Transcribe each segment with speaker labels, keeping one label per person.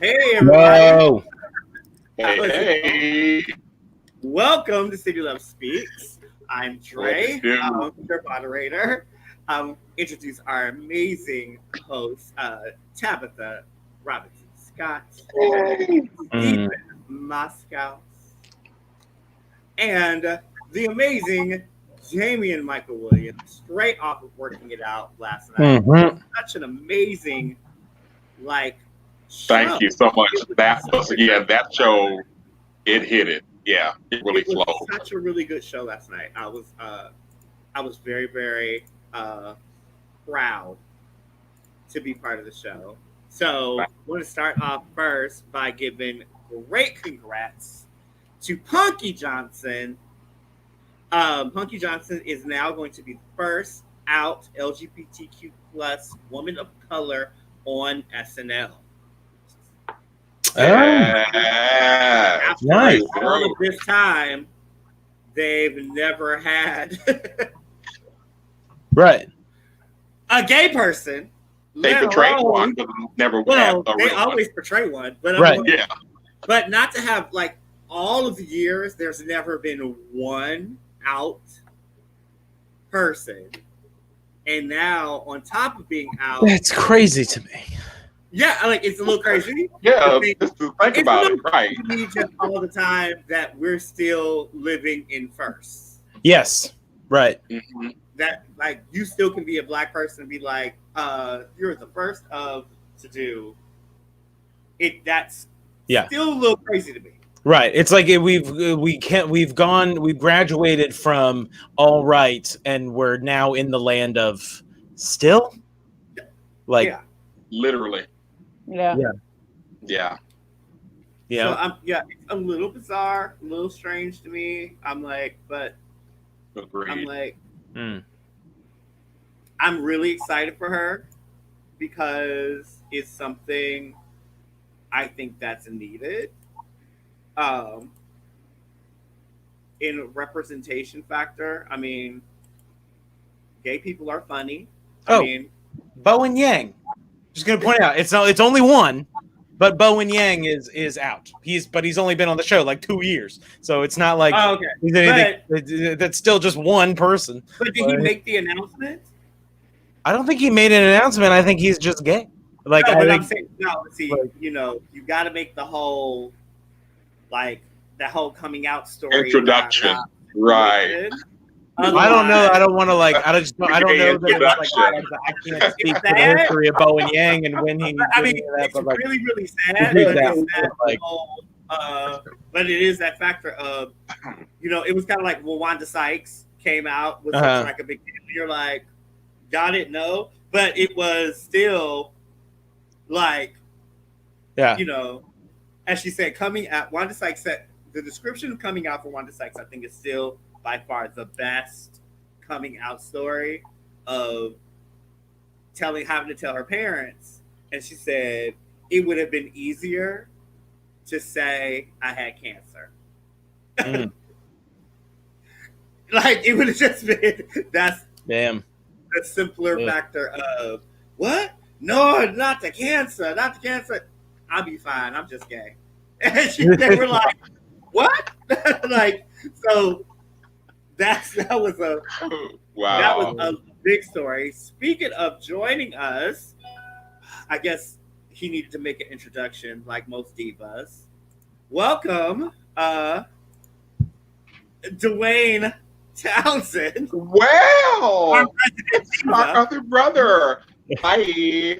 Speaker 1: Hey, everybody.
Speaker 2: Whoa.
Speaker 3: Hey.
Speaker 1: Welcome to City Love Speaks. I'm Dre,
Speaker 3: What to do?
Speaker 1: your moderator. Introduce our amazing host, Tabitha Robinson Scott, Stephen Moscow, and the amazing Jamie and Michael Williams, straight off of Working It Out last night. Such an amazing, show.
Speaker 3: Thank you so much. That show, it hit it. Yeah, it really flowed.
Speaker 1: Such a really good show last night. I was very, very proud to be part of the show. So I want to start off first by giving great congrats to Punky Johnson. Punky Johnson is now going to be the first out LGBTQ plus woman of color on SNL.
Speaker 2: Nice.
Speaker 1: All of this time, they've never had
Speaker 2: right
Speaker 1: a gay person.
Speaker 3: They portray one, but never have a
Speaker 1: they
Speaker 3: real
Speaker 1: always
Speaker 3: one.
Speaker 1: portray one, but
Speaker 2: right.
Speaker 3: Yeah.
Speaker 1: But not to have all of the years, there's never been one out person, and now on top of being out,
Speaker 2: That's crazy to me.
Speaker 1: yeah, it's a little crazy.
Speaker 3: Yeah, just to think about it, right?
Speaker 1: Just all the time that we're still living in first.
Speaker 2: Yes. Right.
Speaker 3: Mm-hmm.
Speaker 1: That you still can be a black person and be like, you're the first of to do it. That's still a little crazy to me.
Speaker 2: Right. It's like we've graduated from all right, and we're now in the land of still.
Speaker 3: Literally.
Speaker 4: Yeah.
Speaker 1: So it's a little bizarre, a little strange to me. I'm like, but
Speaker 3: Agreed.
Speaker 1: I'm like, I'm really excited for her because it's something I think that's needed. In a representation factor, I mean, gay people are funny.
Speaker 2: Bo and Yang. Just gonna point out, it's only one, but Bo and Yang is out. He's only been on the show 2 years, so it's not like he's anything. That's still just one person.
Speaker 1: But did he make the announcement?
Speaker 2: I don't think he made an announcement. I think he's just gay.
Speaker 1: I'm saying you got to make the whole that whole coming out story
Speaker 3: introduction, right?
Speaker 2: I don't know. I don't want to I don't know that I can't speak to the history of Bo and Yang and when he.
Speaker 1: It's really, really sad. But it is that factor of, it was kind of like Wanda Sykes came out with such a big deal. You're like, got it? No, but it was still as she said, coming out. Wanda Sykes said the description of coming out for Wanda Sykes, I think, is still by far the best coming out story of having to tell her parents. And she said it would have been easier to say I had cancer. It would have just been the simpler factor of what? No, not the cancer, I'll be fine. I'm just gay. And they were like, what? So that was a big story. Speaking of joining us, I guess he needed to make an introduction like most divas. Welcome, Dwayne Townsend.
Speaker 3: Wow, our other brother. Hi.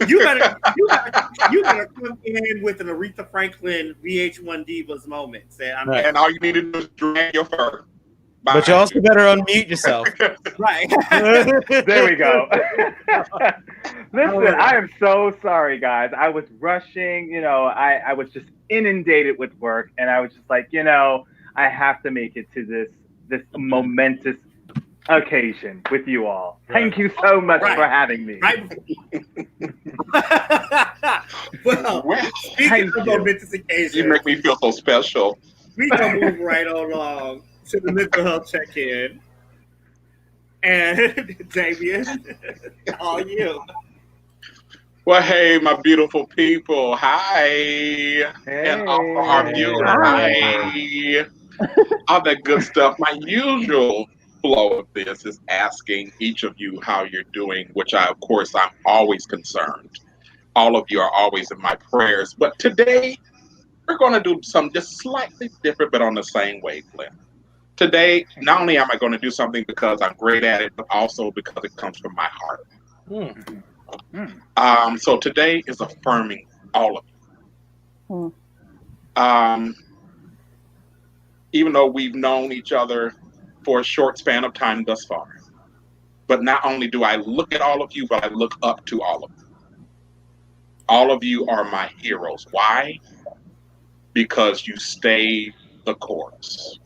Speaker 1: You better come in with an Aretha Franklin VH1 Divas moment.
Speaker 3: And all you need to do is drag your fur.
Speaker 2: But you also better unmute yourself.
Speaker 1: Right.
Speaker 4: There we go. Listen, I am so sorry, guys. I was rushing. I was just inundated with work, and I was just like, I have to make it to this momentous occasion with you all. Thank you so much for having me.
Speaker 1: Well, speaking of momentous occasion,
Speaker 3: you make me feel so special.
Speaker 1: We can move right along to the mental health check-in. And Damien, all you.
Speaker 3: Well, hey, my beautiful people. Hi.
Speaker 4: Hey.
Speaker 3: And also our viewers. Hi. All that good stuff. My usual flow of this is asking each of you how you're doing, which of course, I'm always concerned. All of you are always in my prayers. But today, we're going to do something just slightly different, but on the same wavelength. Today, not only am I going to do something because I'm great at it, but also because it comes from my heart. So today is affirming all of you. Even though we've known each other for a short span of time thus far, but not only do I look at all of you, but I look up to all of you. All of you are my heroes. Why? Because you stayed the course.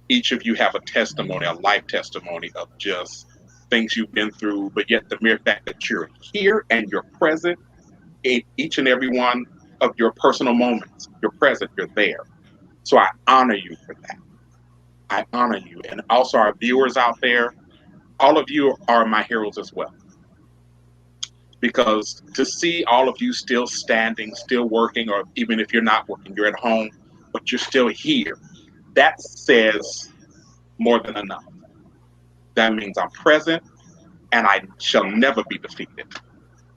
Speaker 3: Each of you have a testimony, a life testimony of just things you've been through, but yet the mere fact that you're here and you're present in each and every one of your personal moments, you're present, you're there. So I honor you for that. I honor you. And also our viewers out there, all of you are my heroes as well. Because to see all of you still standing, still working, or even if you're not working, you're at home, but you're still here, that says more than enough. That means I'm present and I shall never be defeated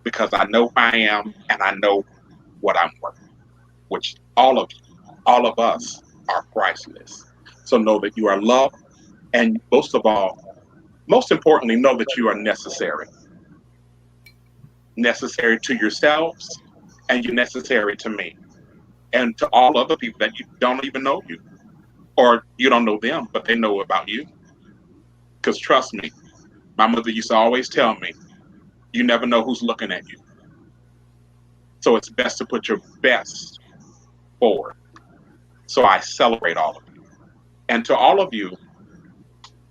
Speaker 3: because I know who I am and I know what I'm worth, which all of us are priceless. So know that you are loved, and most of all, most importantly, know that you are necessary. Necessary to yourselves, and you're necessary to me. And to all other people that you don't even know you. Or you don't know them, but they know about you. Because trust me, my mother used to always tell me, you never know who's looking at you. So it's best to put your best forward. So I celebrate all of you. And to all of you,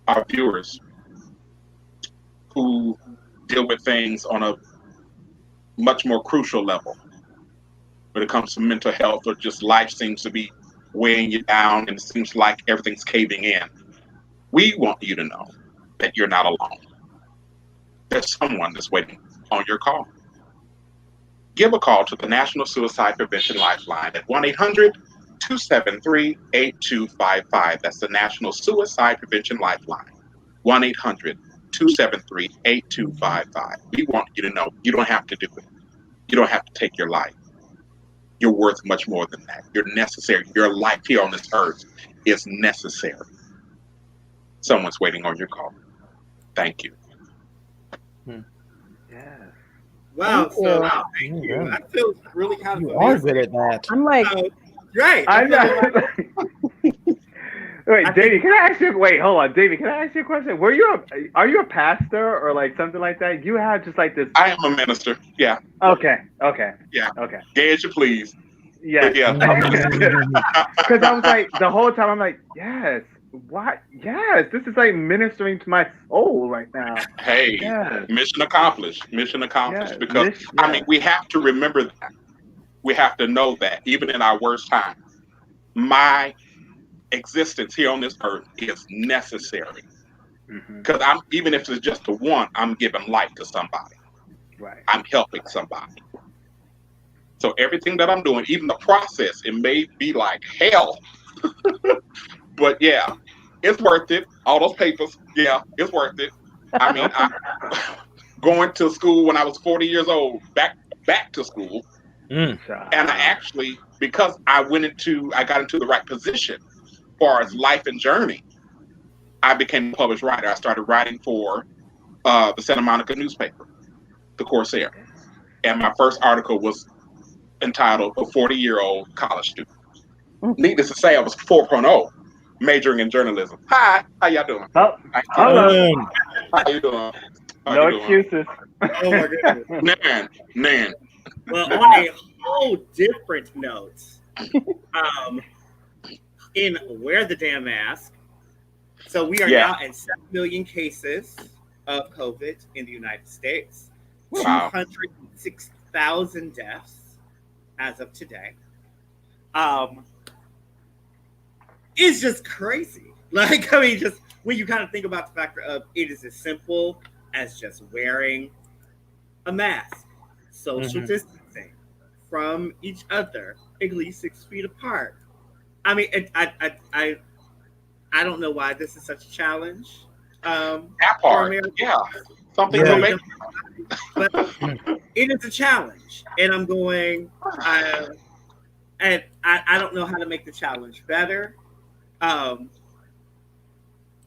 Speaker 3: our viewers, who deal with things on a much more crucial level when it comes to mental health, or just life seems to be weighing you down and it seems like everything's caving in. We want you to know that you're not alone. There's someone that's waiting on your call. Give a call to the National Suicide Prevention Lifeline at 1-800-273-8255. That's the National Suicide Prevention Lifeline. 1-800-273-8255. We want you to know you don't have to do it. You don't have to take your life. You're worth much more than that. You're necessary. Your life here on this earth is necessary. Someone's waiting on your call. Thank you.
Speaker 4: Yes.
Speaker 1: Wow, thank you. I feel really kind of
Speaker 2: you are good at that.
Speaker 5: I'm like,
Speaker 1: right.
Speaker 4: I know. Wait, Davey, can I ask you? Wait, hold on, Davey. Can I ask you a question? Are you a pastor or like something like that? You have just like this.
Speaker 3: I am a minister. Yeah.
Speaker 4: Okay.
Speaker 3: Yeah.
Speaker 4: Okay.
Speaker 3: Gay as you please.
Speaker 4: Yeah.
Speaker 3: Yeah.
Speaker 4: Because I was like, the whole time, I'm like, yes. What? Yes. This is like ministering to my soul right now.
Speaker 3: Hey,
Speaker 4: yes.
Speaker 3: Mission accomplished. Mission accomplished.
Speaker 4: Yes.
Speaker 3: Because I mean, we have to remember that. We have to know that even in our worst time, my existence here on this earth is necessary. Because even if it's just the one, I'm giving life to somebody.
Speaker 4: Right.
Speaker 3: I'm helping somebody. So everything that I'm doing, even the process, it may be like hell. But yeah, it's worth it. All those papers, yeah, it's worth it. I mean, going to school when I was 40 years old, back to school. And I actually, because I got into the right position as far as life and journey, I became a published writer. I started writing for the Santa Monica newspaper, the Corsair. And my first article was entitled A 40-Year-Old College Student. Needless to say, I was 4.0, majoring in journalism. Hi, how y'all doing?
Speaker 4: Hello.
Speaker 3: How you doing?
Speaker 4: No excuses.
Speaker 1: Oh my goodness.
Speaker 3: Man.
Speaker 1: Well, on a whole different note, in Wear the Damn Mask, so we are now at 7 million cases of COVID in the United States. Wow. 206,000 deaths as of today. It's just crazy. Like, I mean, just when you kind of think about the fact of it is as simple as just wearing a mask. social distancing from each other, at least 6 feet apart. I mean, I don't know why this is such a challenge.
Speaker 3: That part, yeah, something to make.
Speaker 1: But it is a challenge, and I'm going. And I don't know how to make the challenge better. I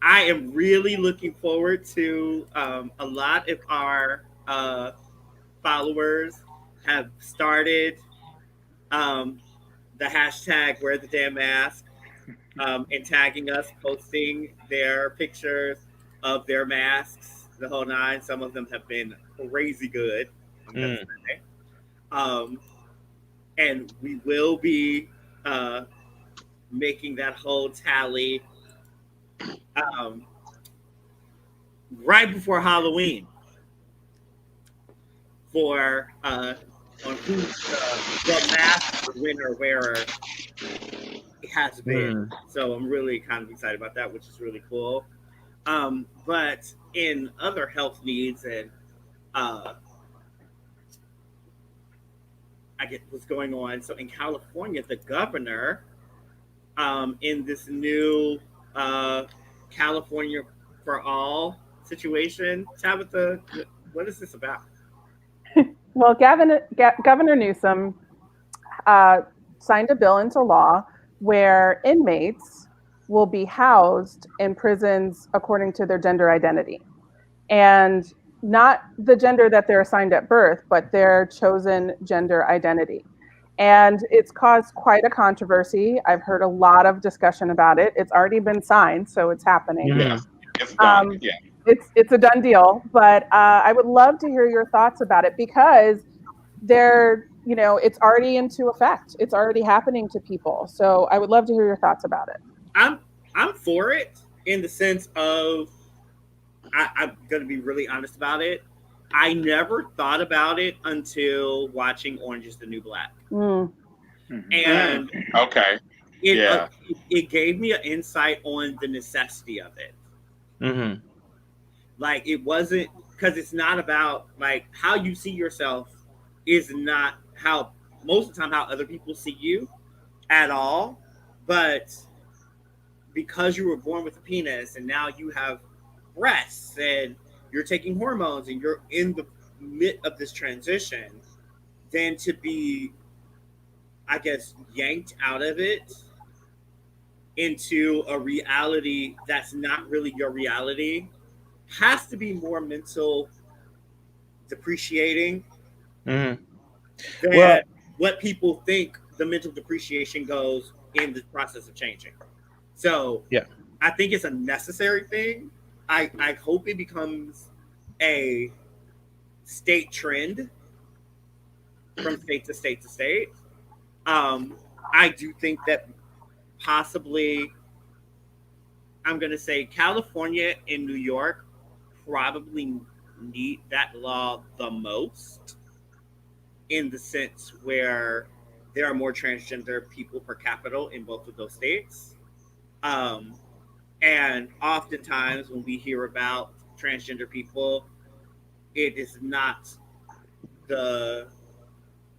Speaker 1: am really looking forward to a lot of our followers have started the hashtag Wear the Damn Mask and tagging us, posting their pictures of their masks, the whole nine. Some of them have been crazy good. And we will be making that whole tally right before Halloween for on who the mask winner wearer has been. So I'm really kind of excited about that, which is really cool. But in other health needs and I get what's going on. So in California, the governor, in this new California for All situation, Tabitha, what is this about?
Speaker 5: Well, Governor Newsom signed a bill into law where inmates will be housed in prisons according to their gender identity. And not the gender that they're assigned at birth, but their chosen gender identity. And it's caused quite a controversy. I've heard a lot of discussion about it. It's already been signed, so it's happening.
Speaker 3: Yes, it's done.
Speaker 5: It's a done deal. But I would love to hear your thoughts about it because it's already into effect. It's already happening to people. So I would love to hear your thoughts about it.
Speaker 1: I'm for it in the sense of I'm going to be really honest about it. I never thought about it until watching Orange is the New Black. And it gave me an insight on the necessity of it. Like it wasn't because it's not about like how you see yourself is not how most of the time how other people see you at all. But because you were born with a penis and now you have breasts and you're taking hormones and you're in the midst of this transition, then to be, I guess, yanked out of it into a reality that's not really your reality has to be more mental depreciating than what people think the mental depreciation goes in the process of changing. So I think it's a necessary thing. I hope it becomes a state trend from state to state to state. I do think that possibly, I'm going to say California and New York probably need that law the most in the sense where there are more transgender people per capita in both of those states. And oftentimes when we hear about transgender people, it is not the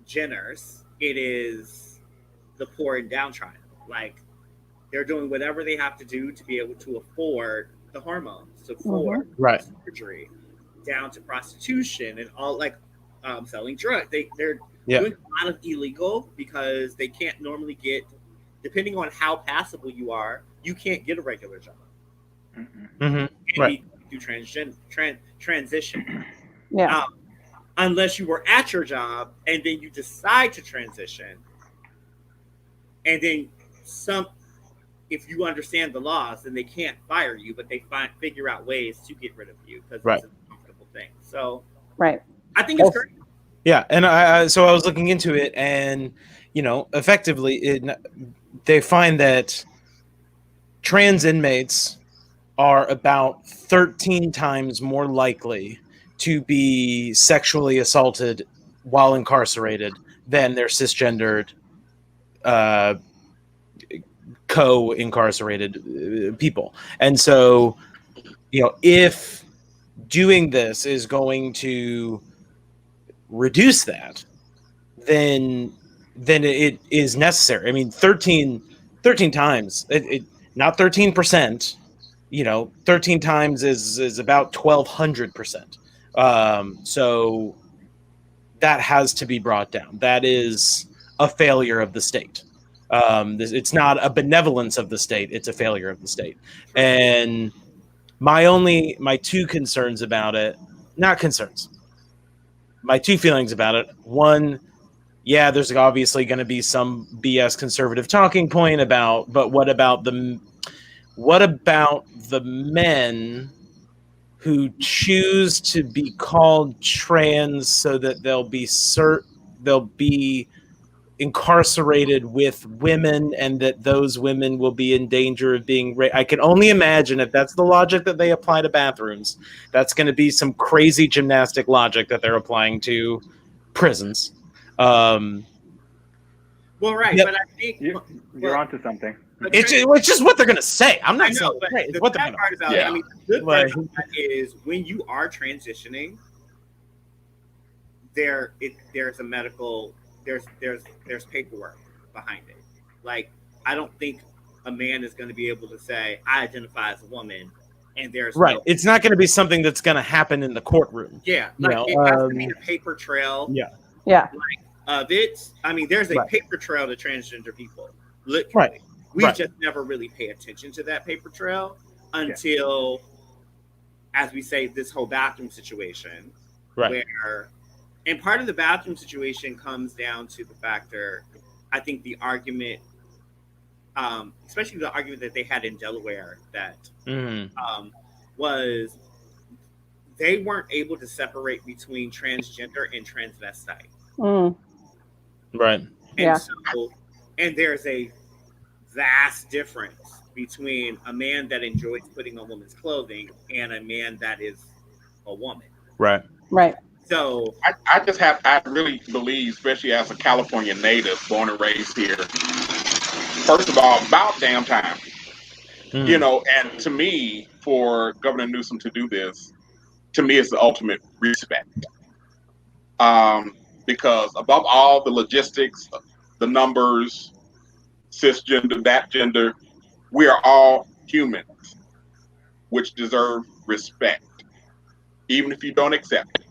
Speaker 1: Jenners, it is the poor and downtrodden. Like they're doing whatever they have to do to be able to afford the hormones, to afford surgery, down to prostitution and all selling drugs. They're doing a lot of illegal because they can't normally get, depending on how passable you are, you can't get a regular job. Do transition. Unless you were at your job and then you decide to transition. And then if you understand the laws, then they can't fire you, but they figure out ways to get rid of you because it's a comfortable thing. So I think it's great.
Speaker 2: Yeah, and so I was looking into it, and effectively, they find that trans inmates are about 13 times more likely to be sexually assaulted while incarcerated than their cisgendered co-incarcerated people. And so, if doing this is going to reduce that, then it is necessary. I mean, 13 times, not 13%. 13 times is about 1,200%. So that has to be brought down. That is a failure of the state. It's not a benevolence of the state. It's a failure of the state. And my two concerns about it, not concerns, my two feelings about it. One, yeah, there's obviously going to be some BS conservative talking point about, but what about the men who choose to be called trans so that they'll be incarcerated with women, and that those women will be in danger of being raped? I can only imagine, if that's the logic that they apply to bathrooms, that's going to be some crazy gymnastic logic that they're applying to prisons.
Speaker 1: Well, right,
Speaker 4: yep.
Speaker 1: But I think
Speaker 4: you're onto something.
Speaker 2: It's just what they're going to say. I'm not saying it's what they're going to say.
Speaker 1: I mean, the good part about that is when you are transitioning, there's a medical, there's paperwork behind it. Like, I don't think a man is going to be able to say, I identify as a woman, and there's
Speaker 2: right. It's not going to be something that's going to happen in the courtroom.
Speaker 1: Yeah, like it has to be a paper trail.
Speaker 2: Yeah.
Speaker 1: Of it. I mean, there's a paper trail to transgender people. Look, we just never really pay attention to that paper trail until, as we say, this whole bathroom situation, where, and part of the bathroom situation comes down to the factor, I think the argument, especially the argument that they had in Delaware, that was they weren't able to separate between transgender and transvestite.
Speaker 2: Right.
Speaker 1: And there's a vast difference between a man that enjoys putting on women's clothing and a man that is a woman.
Speaker 2: Right.
Speaker 1: So
Speaker 3: I really believe, especially as a California native, born and raised here, first of all, about damn time. And to me, for Governor Newsom to do this, to me, it's the ultimate respect. Because above all the logistics, the numbers, cisgender, that gender, we are all humans, which deserve respect, even if you don't accept it.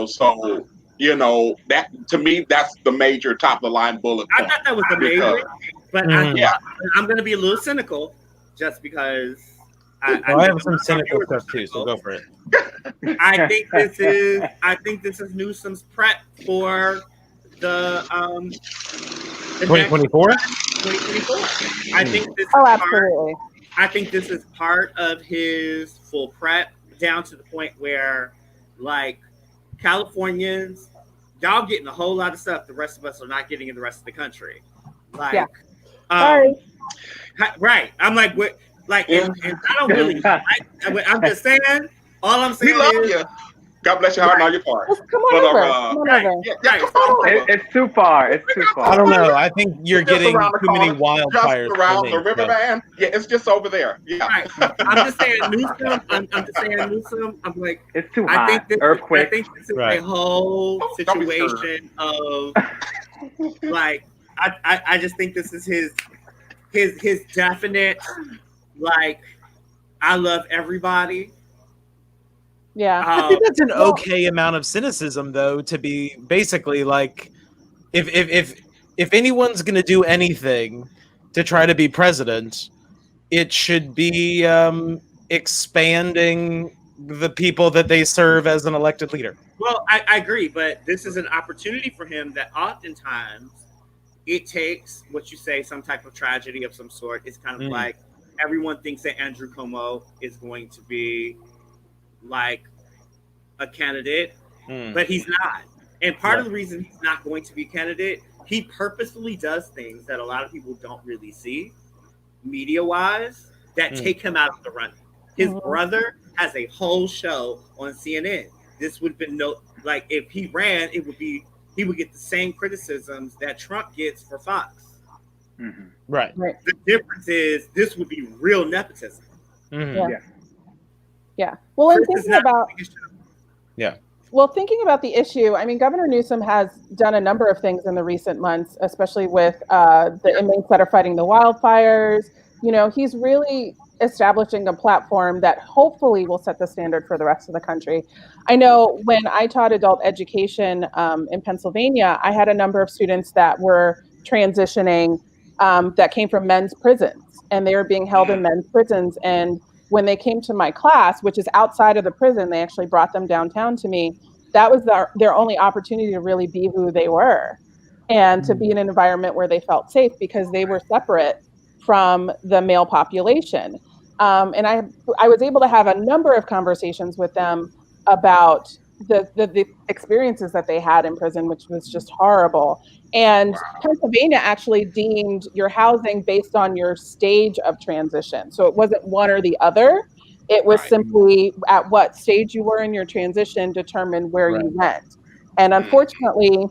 Speaker 3: So, that, to me, that's the major top of the line bullet point.
Speaker 1: I thought that was amazing, but I'm going to be a little cynical just because
Speaker 2: I have some cynical stuff too, so go for it.
Speaker 1: I think this is Newsom's prep for the
Speaker 2: 2024.
Speaker 1: 2024. I think this.
Speaker 5: Absolutely.
Speaker 1: I think this is part of his full prep, down to the point where, like, Californians, y'all getting a whole lot of stuff the rest of us are not getting in the rest of the country. Like,
Speaker 5: sorry.
Speaker 1: Right. I'm like, what? Like, and I don't really. I'm just saying. All I'm saying is,
Speaker 3: you. God bless your heart and all your parts.
Speaker 5: Come on over.
Speaker 4: It's too far. It's too far.
Speaker 2: I don't know. I think you're getting too many wildfires.
Speaker 3: Just around the river, man. Yeah, it's just over there. Yeah.
Speaker 1: Right. I'm just saying Newsom. I'm just saying Newsom. I'm like,
Speaker 4: it's too hot. Earthquake.
Speaker 1: I think this is a whole situation of, like, I just think this is his definite, like, I love everybody.
Speaker 5: Yeah,
Speaker 2: I think that's an okay amount of cynicism, though, to be basically like, if anyone's going to do anything to try to be president, it should be expanding the people that they serve as an elected leader.
Speaker 1: Well, I agree, but this is an opportunity for him that oftentimes it takes what you say, some type of tragedy of some sort. It's kind of like everyone thinks that Andrew Cuomo is going to be like a candidate, but he's not. And part of the reason he's not going to be a candidate, he purposefully does things that a lot of people don't really see media-wise that take him out of the running. His brother has a whole show on CNN. This would have been like, if he ran, he would get the same criticisms that Trump gets for Fox.
Speaker 2: Right.
Speaker 1: The difference is this would be real nepotism.
Speaker 5: Yeah. Well, I'm thinking about. Well, thinking about the issue, I mean, Governor Newsom has done a number of things in the recent months, especially with the inmates that are fighting the wildfires. You know, he's really establishing a platform that hopefully will set the standard for the rest of the country. I know when I taught adult education in Pennsylvania, I had a number of students that were transitioning that came from men's prisons, and they were being held in men's prisons. And when they came to my class, which is outside of the prison, they actually brought them downtown to me. That was their only opportunity to really be who they were and to be in an environment where they felt safe, because they were separate from the male population. And I was able to have a number of conversations with them about the experiences that they had in prison, which was just horrible. And Pennsylvania actually deemed your housing based on your stage of transition. So it wasn't one or the other. It was simply at what stage you were in your transition determined where you went. And unfortunately,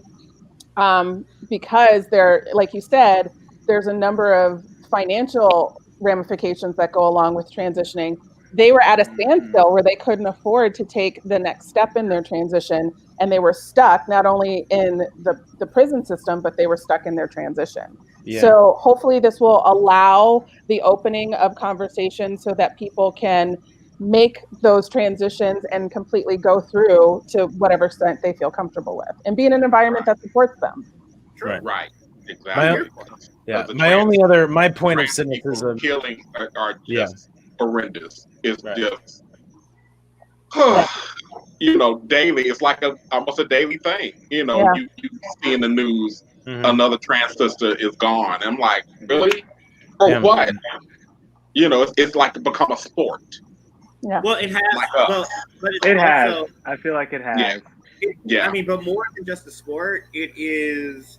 Speaker 5: because like you said, there's a number of financial ramifications that go along with transitioning. They were at a standstill where they couldn't afford to take the next step in their transition, and they were stuck not only in the prison system, but they were stuck in their transition. Yeah. So hopefully this will allow the opening of conversations so that people can make those transitions and completely go through to whatever extent they feel comfortable with, and be in an environment that supports them.
Speaker 3: Right. Exactly.
Speaker 2: My point of cynicism,
Speaker 3: killing are just horrendous. It's just, daily. It's like almost a daily thing. You see in the news, another trans sister is gone. I'm like, really? For what? It's like to become a sport.
Speaker 5: Yeah.
Speaker 1: Well, it has.
Speaker 4: But it has. I feel like it has.
Speaker 3: Yeah.
Speaker 1: I mean, but more than just a sport, it is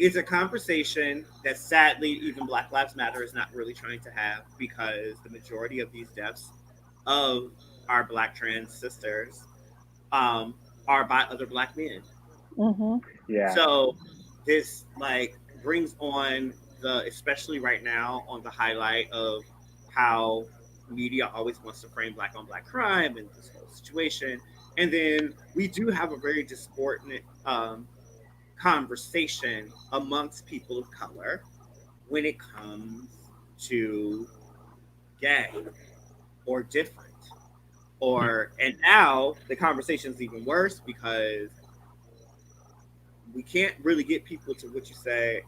Speaker 1: it's a conversation that sadly even Black Lives Matter is not really trying to have, because the majority of these deaths of our Black trans sisters are by other Black men.
Speaker 5: Mm-hmm.
Speaker 4: Yeah.
Speaker 1: So this brings on especially right now, on the highlight of how media always wants to frame Black on Black crime and this whole situation. And then we do have a very discordant conversation amongst people of color when it comes to gay or different. And now the conversation is even worse, because we can't really get people to what you say.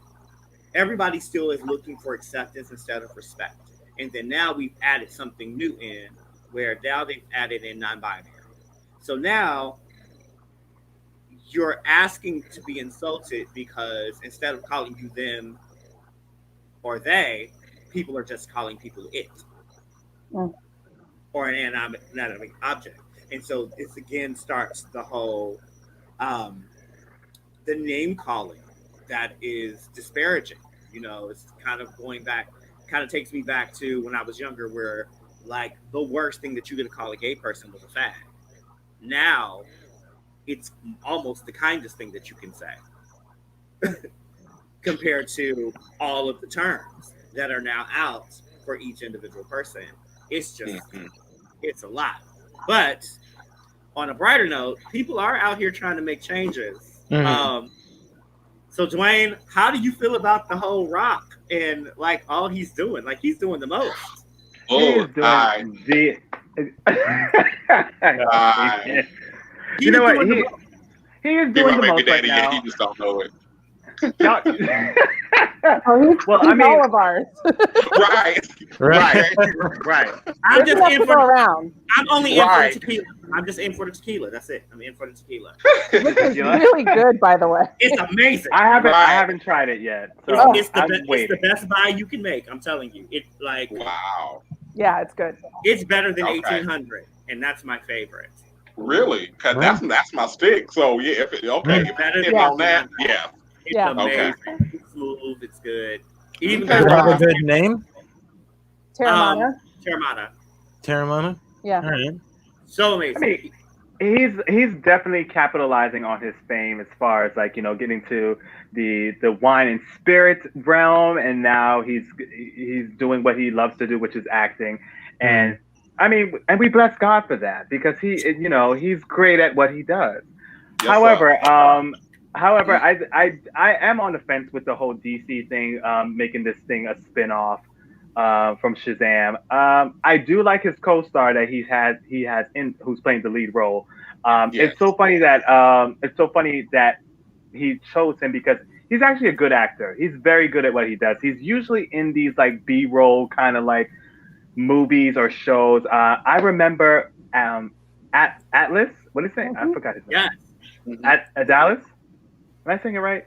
Speaker 1: Everybody still is looking for acceptance instead of respect. And then now we've added something new in, where now they've added in non-binary. So now you're asking to be insulted because instead of calling you them or they, people are just calling people it. Or an inanimate object. And so this again starts the whole the name calling that is disparaging. It's kind of takes me back to when I was younger, where the worst thing that you could call a gay person was a fag. Now it's almost the kindest thing that you can say compared to all of the terms that are now out for each individual person. It's just it's a lot. But on a brighter note, people are out here trying to make changes. So Dwayne, how do you feel about the whole Rock and all he's doing? He's doing the most.
Speaker 3: Oh,
Speaker 4: you know what? He is doing the most right now.
Speaker 3: He just don't know it.
Speaker 5: Well, I mean, all of ours.
Speaker 3: Right.
Speaker 1: I'm just in for around. I'm only in for the tequila. I'm just in for the tequila. That's it. I'm in for the tequila.
Speaker 5: Which is really good, by the way.
Speaker 1: It's amazing.
Speaker 4: I haven't tried it yet. So
Speaker 1: it's the best buy you can make. I'm telling you. It's
Speaker 3: wow.
Speaker 5: Yeah, it's good.
Speaker 1: It's better than 1800, and that's my favorite.
Speaker 3: Really? Because that's my stick. So yeah, if it's on that, yeah.
Speaker 1: It's amazing. It's smooth. It's good.
Speaker 2: Even a good name.
Speaker 5: Terramana.
Speaker 2: Terramana.
Speaker 5: Yeah.
Speaker 2: All right.
Speaker 1: So amazing.
Speaker 4: I mean, he's definitely capitalizing on his fame as far as getting to the wine and spirit realm, and now he's doing what he loves to do, which is acting. And I mean, and we bless God for that because he's great at what he does.
Speaker 3: Yes,
Speaker 4: However, I am on the fence with the whole DC thing, making this thing a spin-off from Shazam. I do like his co-star that he has who's playing the lead role.
Speaker 3: Yes.
Speaker 4: It's so funny that he chose him because he's actually a good actor. He's very good at what he does. He's usually in these like B-roll kind of like movies or shows. I remember Atlas. What is it? I forgot his name.
Speaker 1: Yes.
Speaker 4: At Dallas. Am I saying it right?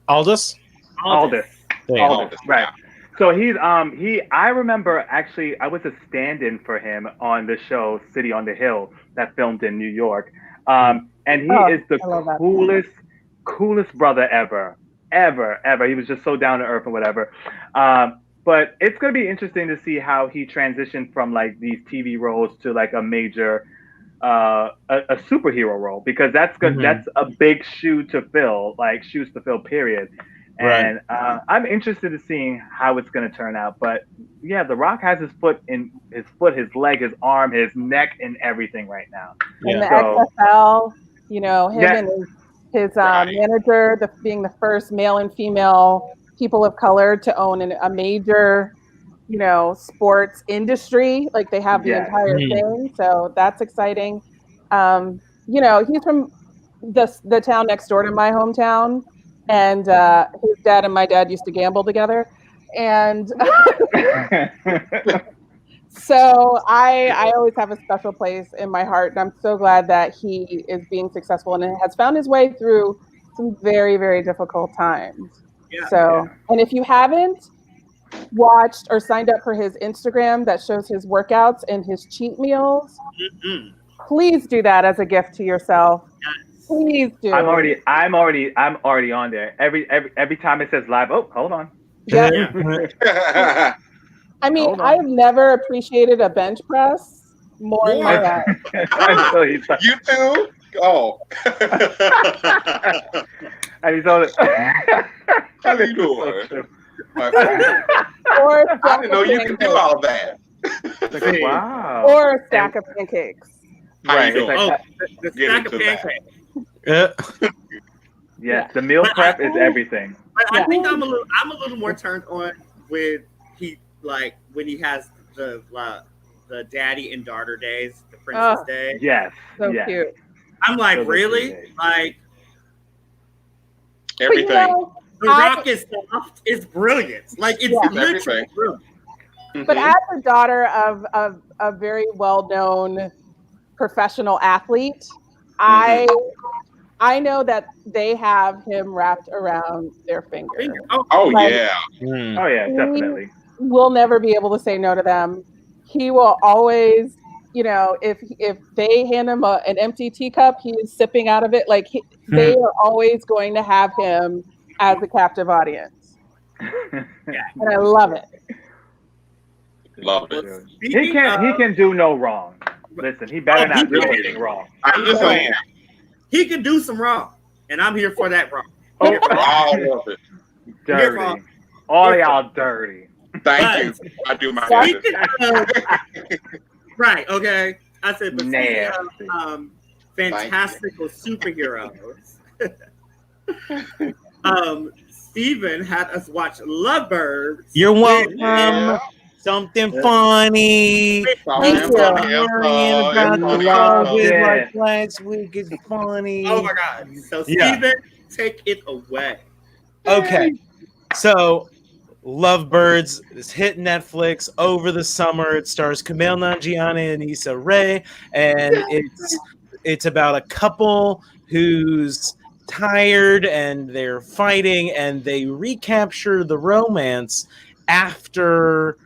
Speaker 2: Aldous.
Speaker 4: Aldous.
Speaker 2: Yeah.
Speaker 4: Right. So I remember actually I was a stand-in for him on the show City on the Hill that filmed in New York. And he is the coolest brother ever. He was just so down to earth and whatever. But it's going to be interesting to see how he transitioned from like these TV roles to like a major a superhero role, because that's good. Mm-hmm. That's a big shoes to fill, period. And I'm interested in seeing how it's going to turn out. But yeah, The Rock has his his leg, his arm, his neck, and everything right now.
Speaker 5: Yeah. In the XFL, him and his manager, being the first male and female people of color to own a major, sports industry. Like they have the entire thing. So that's exciting. He's from the town next door to my hometown. And his dad and my dad used to gamble together. And so I always have a special place in my heart. And I'm so glad that he is being successful and has found his way through some very, very difficult times. And if you haven't watched or signed up for his Instagram that shows his workouts and his cheat meals, please do that as a gift to yourself. Please do.
Speaker 4: I'm already on there. Every time it says live. Oh, hold on.
Speaker 5: Yeah. I mean, I've never appreciated a bench press more in my life.
Speaker 3: You too? Oh.
Speaker 4: And he's on it.
Speaker 3: How you doing? I didn't know you could do all of that.
Speaker 4: Like, wow.
Speaker 5: Or a stack of pancakes.
Speaker 3: Right.
Speaker 1: The stack of pancakes.
Speaker 4: Yes, the meal prep is everything.
Speaker 1: But I think I'm a little more turned on with when he has the daddy and daughter days, the Princess Day.
Speaker 4: Yes,
Speaker 5: so cute.
Speaker 1: I'm like, really? Like
Speaker 3: everything.
Speaker 1: The Rock is soft. It's brilliant. Like it's literally brilliant.
Speaker 5: But as a daughter of a very well-known professional athlete, I know that they have him wrapped around their finger.
Speaker 3: Oh yeah,
Speaker 4: definitely.
Speaker 5: We'll never be able to say no to them. He will always, if they hand him an empty teacup, he is sipping out of it. Like they are always going to have him as a captive audience. And I love it.
Speaker 3: Love it.
Speaker 4: He can do no wrong. Listen, he better not do anything wrong.
Speaker 3: I'm just saying.
Speaker 1: He can do some wrong, and I'm here for that wrong.
Speaker 3: All of it.
Speaker 4: Dirty. All y'all dirty.
Speaker 3: Thank you. I do my best.
Speaker 1: Right, okay. I said, but fantastical superheroes. Steven had us watch Lovebirds.
Speaker 2: You're welcome. Something funny.
Speaker 5: Thank you.
Speaker 2: Like last week is funny.
Speaker 1: Oh my God. So Steven, take it away.
Speaker 2: Okay. So Lovebirds is hit Netflix over the summer. It stars Kumail Nanjiani and Issa Rae, and it's about a couple who's tired and they're fighting, and they recapture the romance after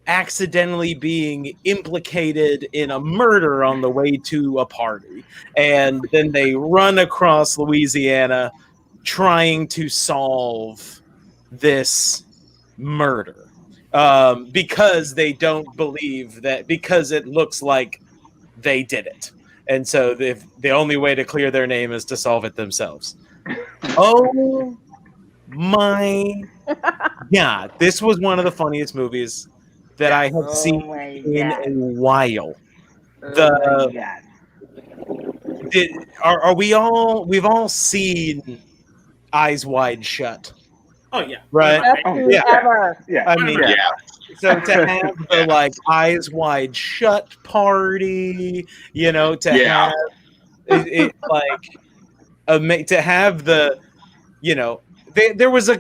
Speaker 2: accidentally being implicated in a murder on the way to a party. And then they run across Louisiana trying to solve this murder because they don't believe that, because it looks like they did it. And so the only way to clear their name is to solve it themselves. Oh my God. This was one of the funniest movies that I have seen in a while. Are we all? We've all seen Eyes Wide Shut.
Speaker 1: Oh yeah,
Speaker 2: right.
Speaker 5: Ever.
Speaker 4: Yeah,
Speaker 2: I mean,
Speaker 3: Yeah.
Speaker 2: so to have the like Eyes Wide Shut party, you know, to have it like to have the, you know, there was a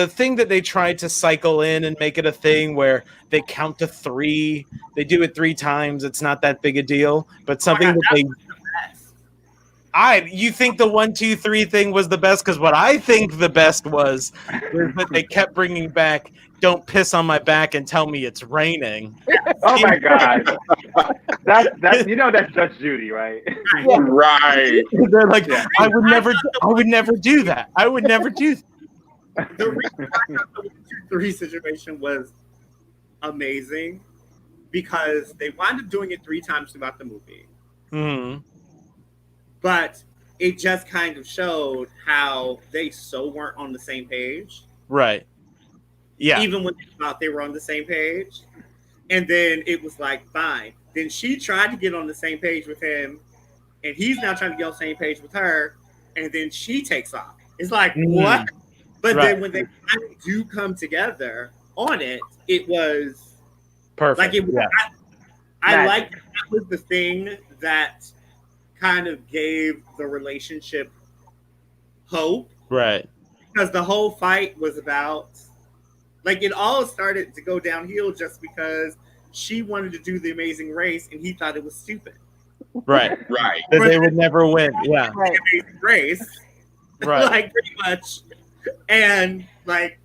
Speaker 2: thing that they tried to cycle in and make it a thing where they count to 3. They do it 3 times. It's not that big a deal, but something that they. You think the 1, 2, 3 thing was the best? Because what I think the best was that they kept bringing back "Don't piss on my back and tell me it's raining."
Speaker 4: Oh my God, that's that's Judge Judy, right?
Speaker 3: Right.
Speaker 2: They're like, I would never do that. I would never do that.
Speaker 1: The reason I thought the 1, 2, 3 situation was amazing because they wound up doing it 3 times throughout the movie.
Speaker 2: Mm-hmm.
Speaker 1: But it just kind of showed how they so weren't on the same page.
Speaker 2: Right. Yeah.
Speaker 1: Even when they thought they were on the same page. And then it was like, fine. Then she tried to get on the same page with him. And he's now trying to get on the same page with her. And then she takes off. It's like, what? But then when they finally do come together on it, it was
Speaker 2: perfect.
Speaker 1: Like it was, I like that was the thing that kind of gave the relationship hope.
Speaker 2: Right.
Speaker 1: Because the whole fight was about, like, it all started to go downhill just because she wanted to do the Amazing Race and he thought it was stupid.
Speaker 2: Right.
Speaker 3: Right.
Speaker 2: That they would never win. Yeah.
Speaker 1: Right. Amazing Race.
Speaker 2: Right.
Speaker 1: Like, pretty much. And, like,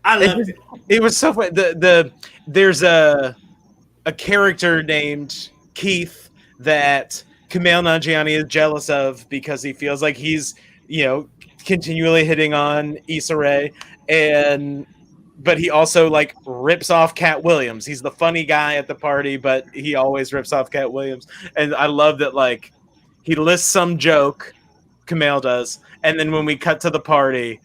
Speaker 1: I loved it.
Speaker 2: It was so funny. There's a character named Keith that Kumail Nanjiani is jealous of because he feels like he's, you know, continually hitting on Issa Rae, but he also like rips off Cat Williams. He's the funny guy at the party, but he always rips off Cat Williams. And I love that, like, he lists some joke, Kumail does, and then when we cut to the party,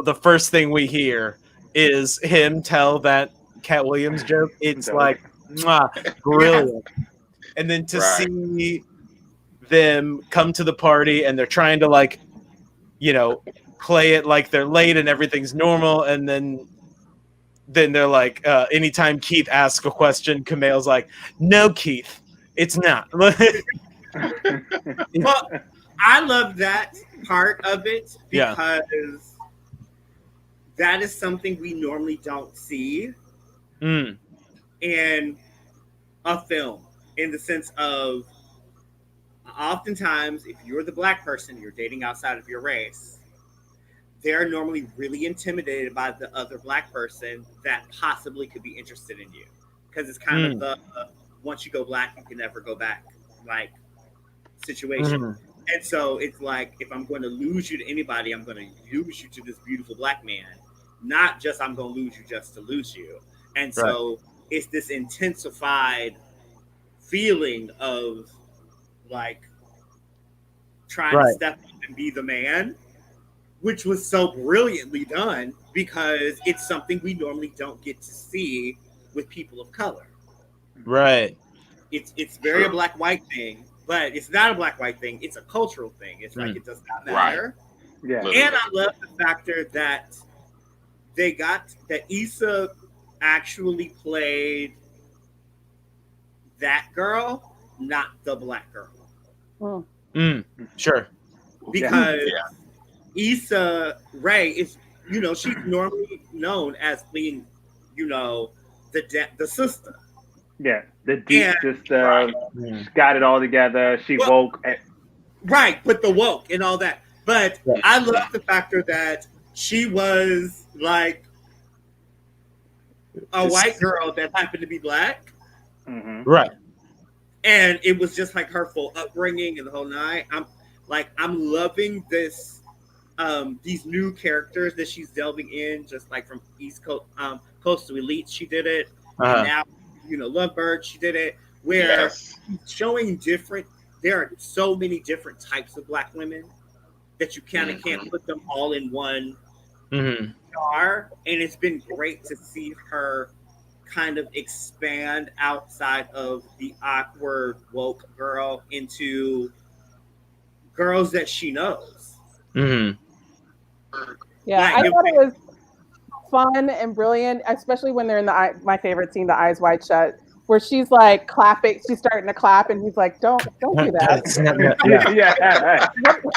Speaker 2: the first thing we hear is him tell that Cat Williams joke. It's like, brilliant. And then to see them come to the party and they're trying to, like, you know, play it like they're late and everything's normal, and then they're like, anytime Keith asks a question, Kumail's like, no, Keith, it's not.
Speaker 1: Well, I love that part of it because that is something we normally don't see in a film, in the sense of, oftentimes, if you're the black person, you're dating outside of your race, they're normally really intimidated by the other black person that possibly could be interested in you. Because it's kind of the once you go black, you can never go back, like, situation. And so it's like, if I'm going to lose you to anybody, I'm going to lose you to this beautiful black man. Not just I'm going to lose you just to lose you. And so it's this intensified feeling of, like, trying to step up and be the man, which was so brilliantly done because it's something we normally don't get to see with people of color.
Speaker 2: Right.
Speaker 1: It's very a black-white thing, but it's not a black-white thing. It's a cultural thing. It's like, it does not matter.
Speaker 3: Right.
Speaker 4: Yeah.
Speaker 1: And I love the factor that that Issa actually played that girl, not the black girl.
Speaker 2: Sure.
Speaker 1: Because Issa Rae is, you know, she's normally known as being, you know, the sister.
Speaker 4: Yeah, the deep sister. Got it all together. She woke.
Speaker 1: Right, but the woke and all that. But I love the factor that she was like a white girl that happened to be black.
Speaker 2: Right.
Speaker 1: And it was just like her full upbringing and the whole night. I'm loving this, these new characters that she's delving in, just like from East Coast, Coast to Elite, she did it. And now, you know, Lovebird, she did it. Where showing different. There are so many different types of black women that you kind of can't put them all in one star, and it's been great to see her kind of expand outside of the awkward woke girl into girls that she knows.
Speaker 2: Mm-hmm.
Speaker 5: Yeah, I thought it was fun and brilliant, especially when they're in my favorite scene, the Eyes Wide Shut, where she's like clapping, she's starting to clap, and he's like, "Don't do that."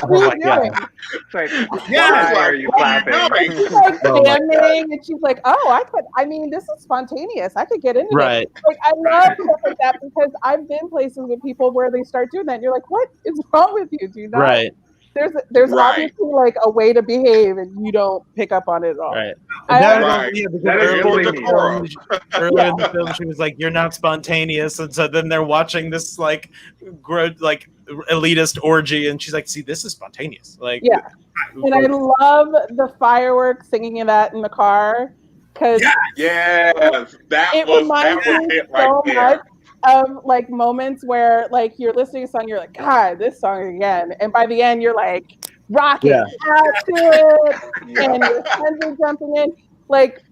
Speaker 5: What are you doing?
Speaker 4: Like, why are you clapping?
Speaker 5: She's like jamming, and she's like, "Oh, this is spontaneous. I could get into it." Like, I love stuff like that because I've been places with people where they start doing that, and you're like, "What is wrong with you? Do you not?"
Speaker 2: Right.
Speaker 5: There's obviously like a way to behave, and you don't pick up on it at all.
Speaker 2: Right.
Speaker 5: That
Speaker 2: is
Speaker 3: earlier
Speaker 2: in the film, she was like, "You're not spontaneous," and so then they're watching this like elitist orgy, and she's like, "See, this is spontaneous." Like,
Speaker 5: yeah. And I love the fireworks singing of that in the car because
Speaker 3: that was it right there.
Speaker 5: Of like moments where like you're listening to a song, you're like, God, this song again, and by the end you're like rocking out to it, and your friends are jumping in. Like,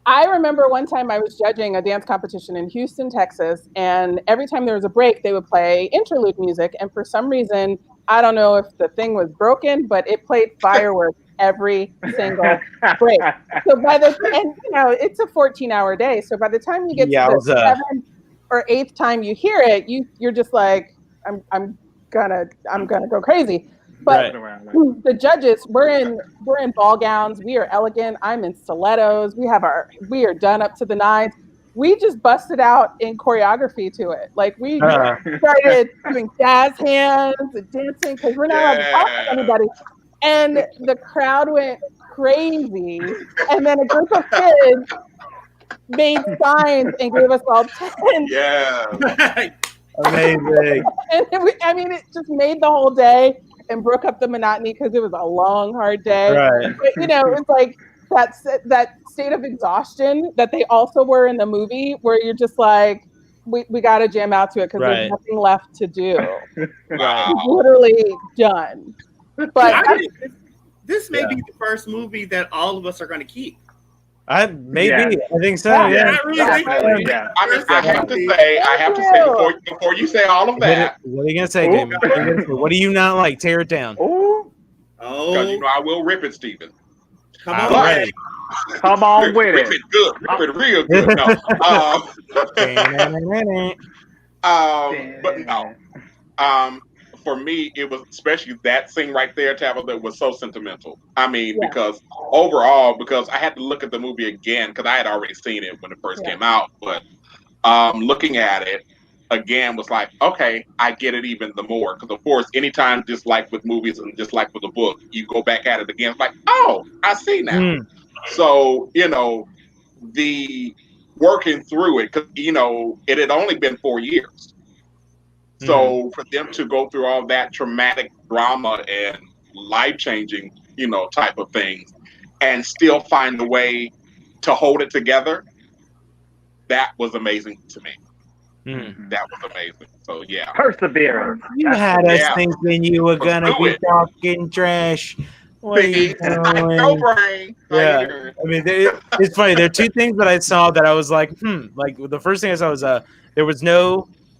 Speaker 5: I remember one time I was judging a dance competition in Houston, Texas, and every time there was a break, they would play interlude music, and for some reason, I don't know if the thing was broken, but it played fireworks every single break. So by the end, it's a 14-hour day, so by the time you get to the 7th or 8th time you hear it, you're just like, I'm gonna go crazy. But the judges, we're in ball gowns, we are elegant. I'm in stilettos. We are done up to the nines. We just busted out in choreography to it. Like we started doing jazz hands and dancing because we're not allowed to talk to anybody. And the crowd went crazy. And then a group of kids made signs and gave us all 10.
Speaker 3: Yeah.
Speaker 2: Amazing.
Speaker 5: And it just made the whole day and broke up the monotony because it was a long, hard day.
Speaker 2: Right.
Speaker 5: But, it was like that state of exhaustion that they also were in the movie where you're just like, we got to jam out to it because there's nothing left to do.
Speaker 3: Wow.
Speaker 5: It's literally done. But
Speaker 1: this may be the first movie that all of us are going to keep.
Speaker 2: I think so. Yeah.
Speaker 3: I have to say before you say all of that.
Speaker 2: What are you gonna say, Damon? What do you not like? Tear it down.
Speaker 3: Because I will rip it, Steven.
Speaker 1: Come on,
Speaker 4: come on with
Speaker 3: it. Rip it good. Rip it real good. No. But no. For me, it was especially that scene right there, Tabitha, that was so sentimental. I mean, because I had to look at the movie again because I had already seen it when it first came out. But looking at it again was like, okay, I get it even the more. Because, of course, anytime, just like with movies and just like with a book, you go back at it again, it's like, oh, I see now. So, the working through it, because, it had only been 4 years. So for them to go through all that traumatic drama and life-changing, type of things and still find a way to hold it together, that was amazing to me. That was amazing. So, yeah.
Speaker 4: Perseverance.
Speaker 2: You had us thinking you were going to be talking trash. What are you doing?
Speaker 3: No brain.
Speaker 2: Yeah. I mean, it's funny. There are two things that I saw that I was like, Like, the first thing I saw was there was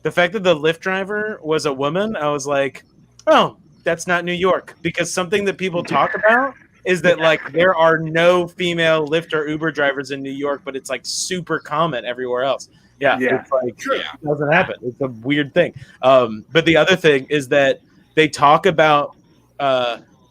Speaker 2: the fact that the Lyft driver was a woman. I was like, oh, that's not New York. Because something that people talk about is that, like, there are no female Lyft or Uber drivers in New York, but it's, like, super common everywhere else. It's like, it doesn't happen. It's a weird thing. But the other thing is that they talk about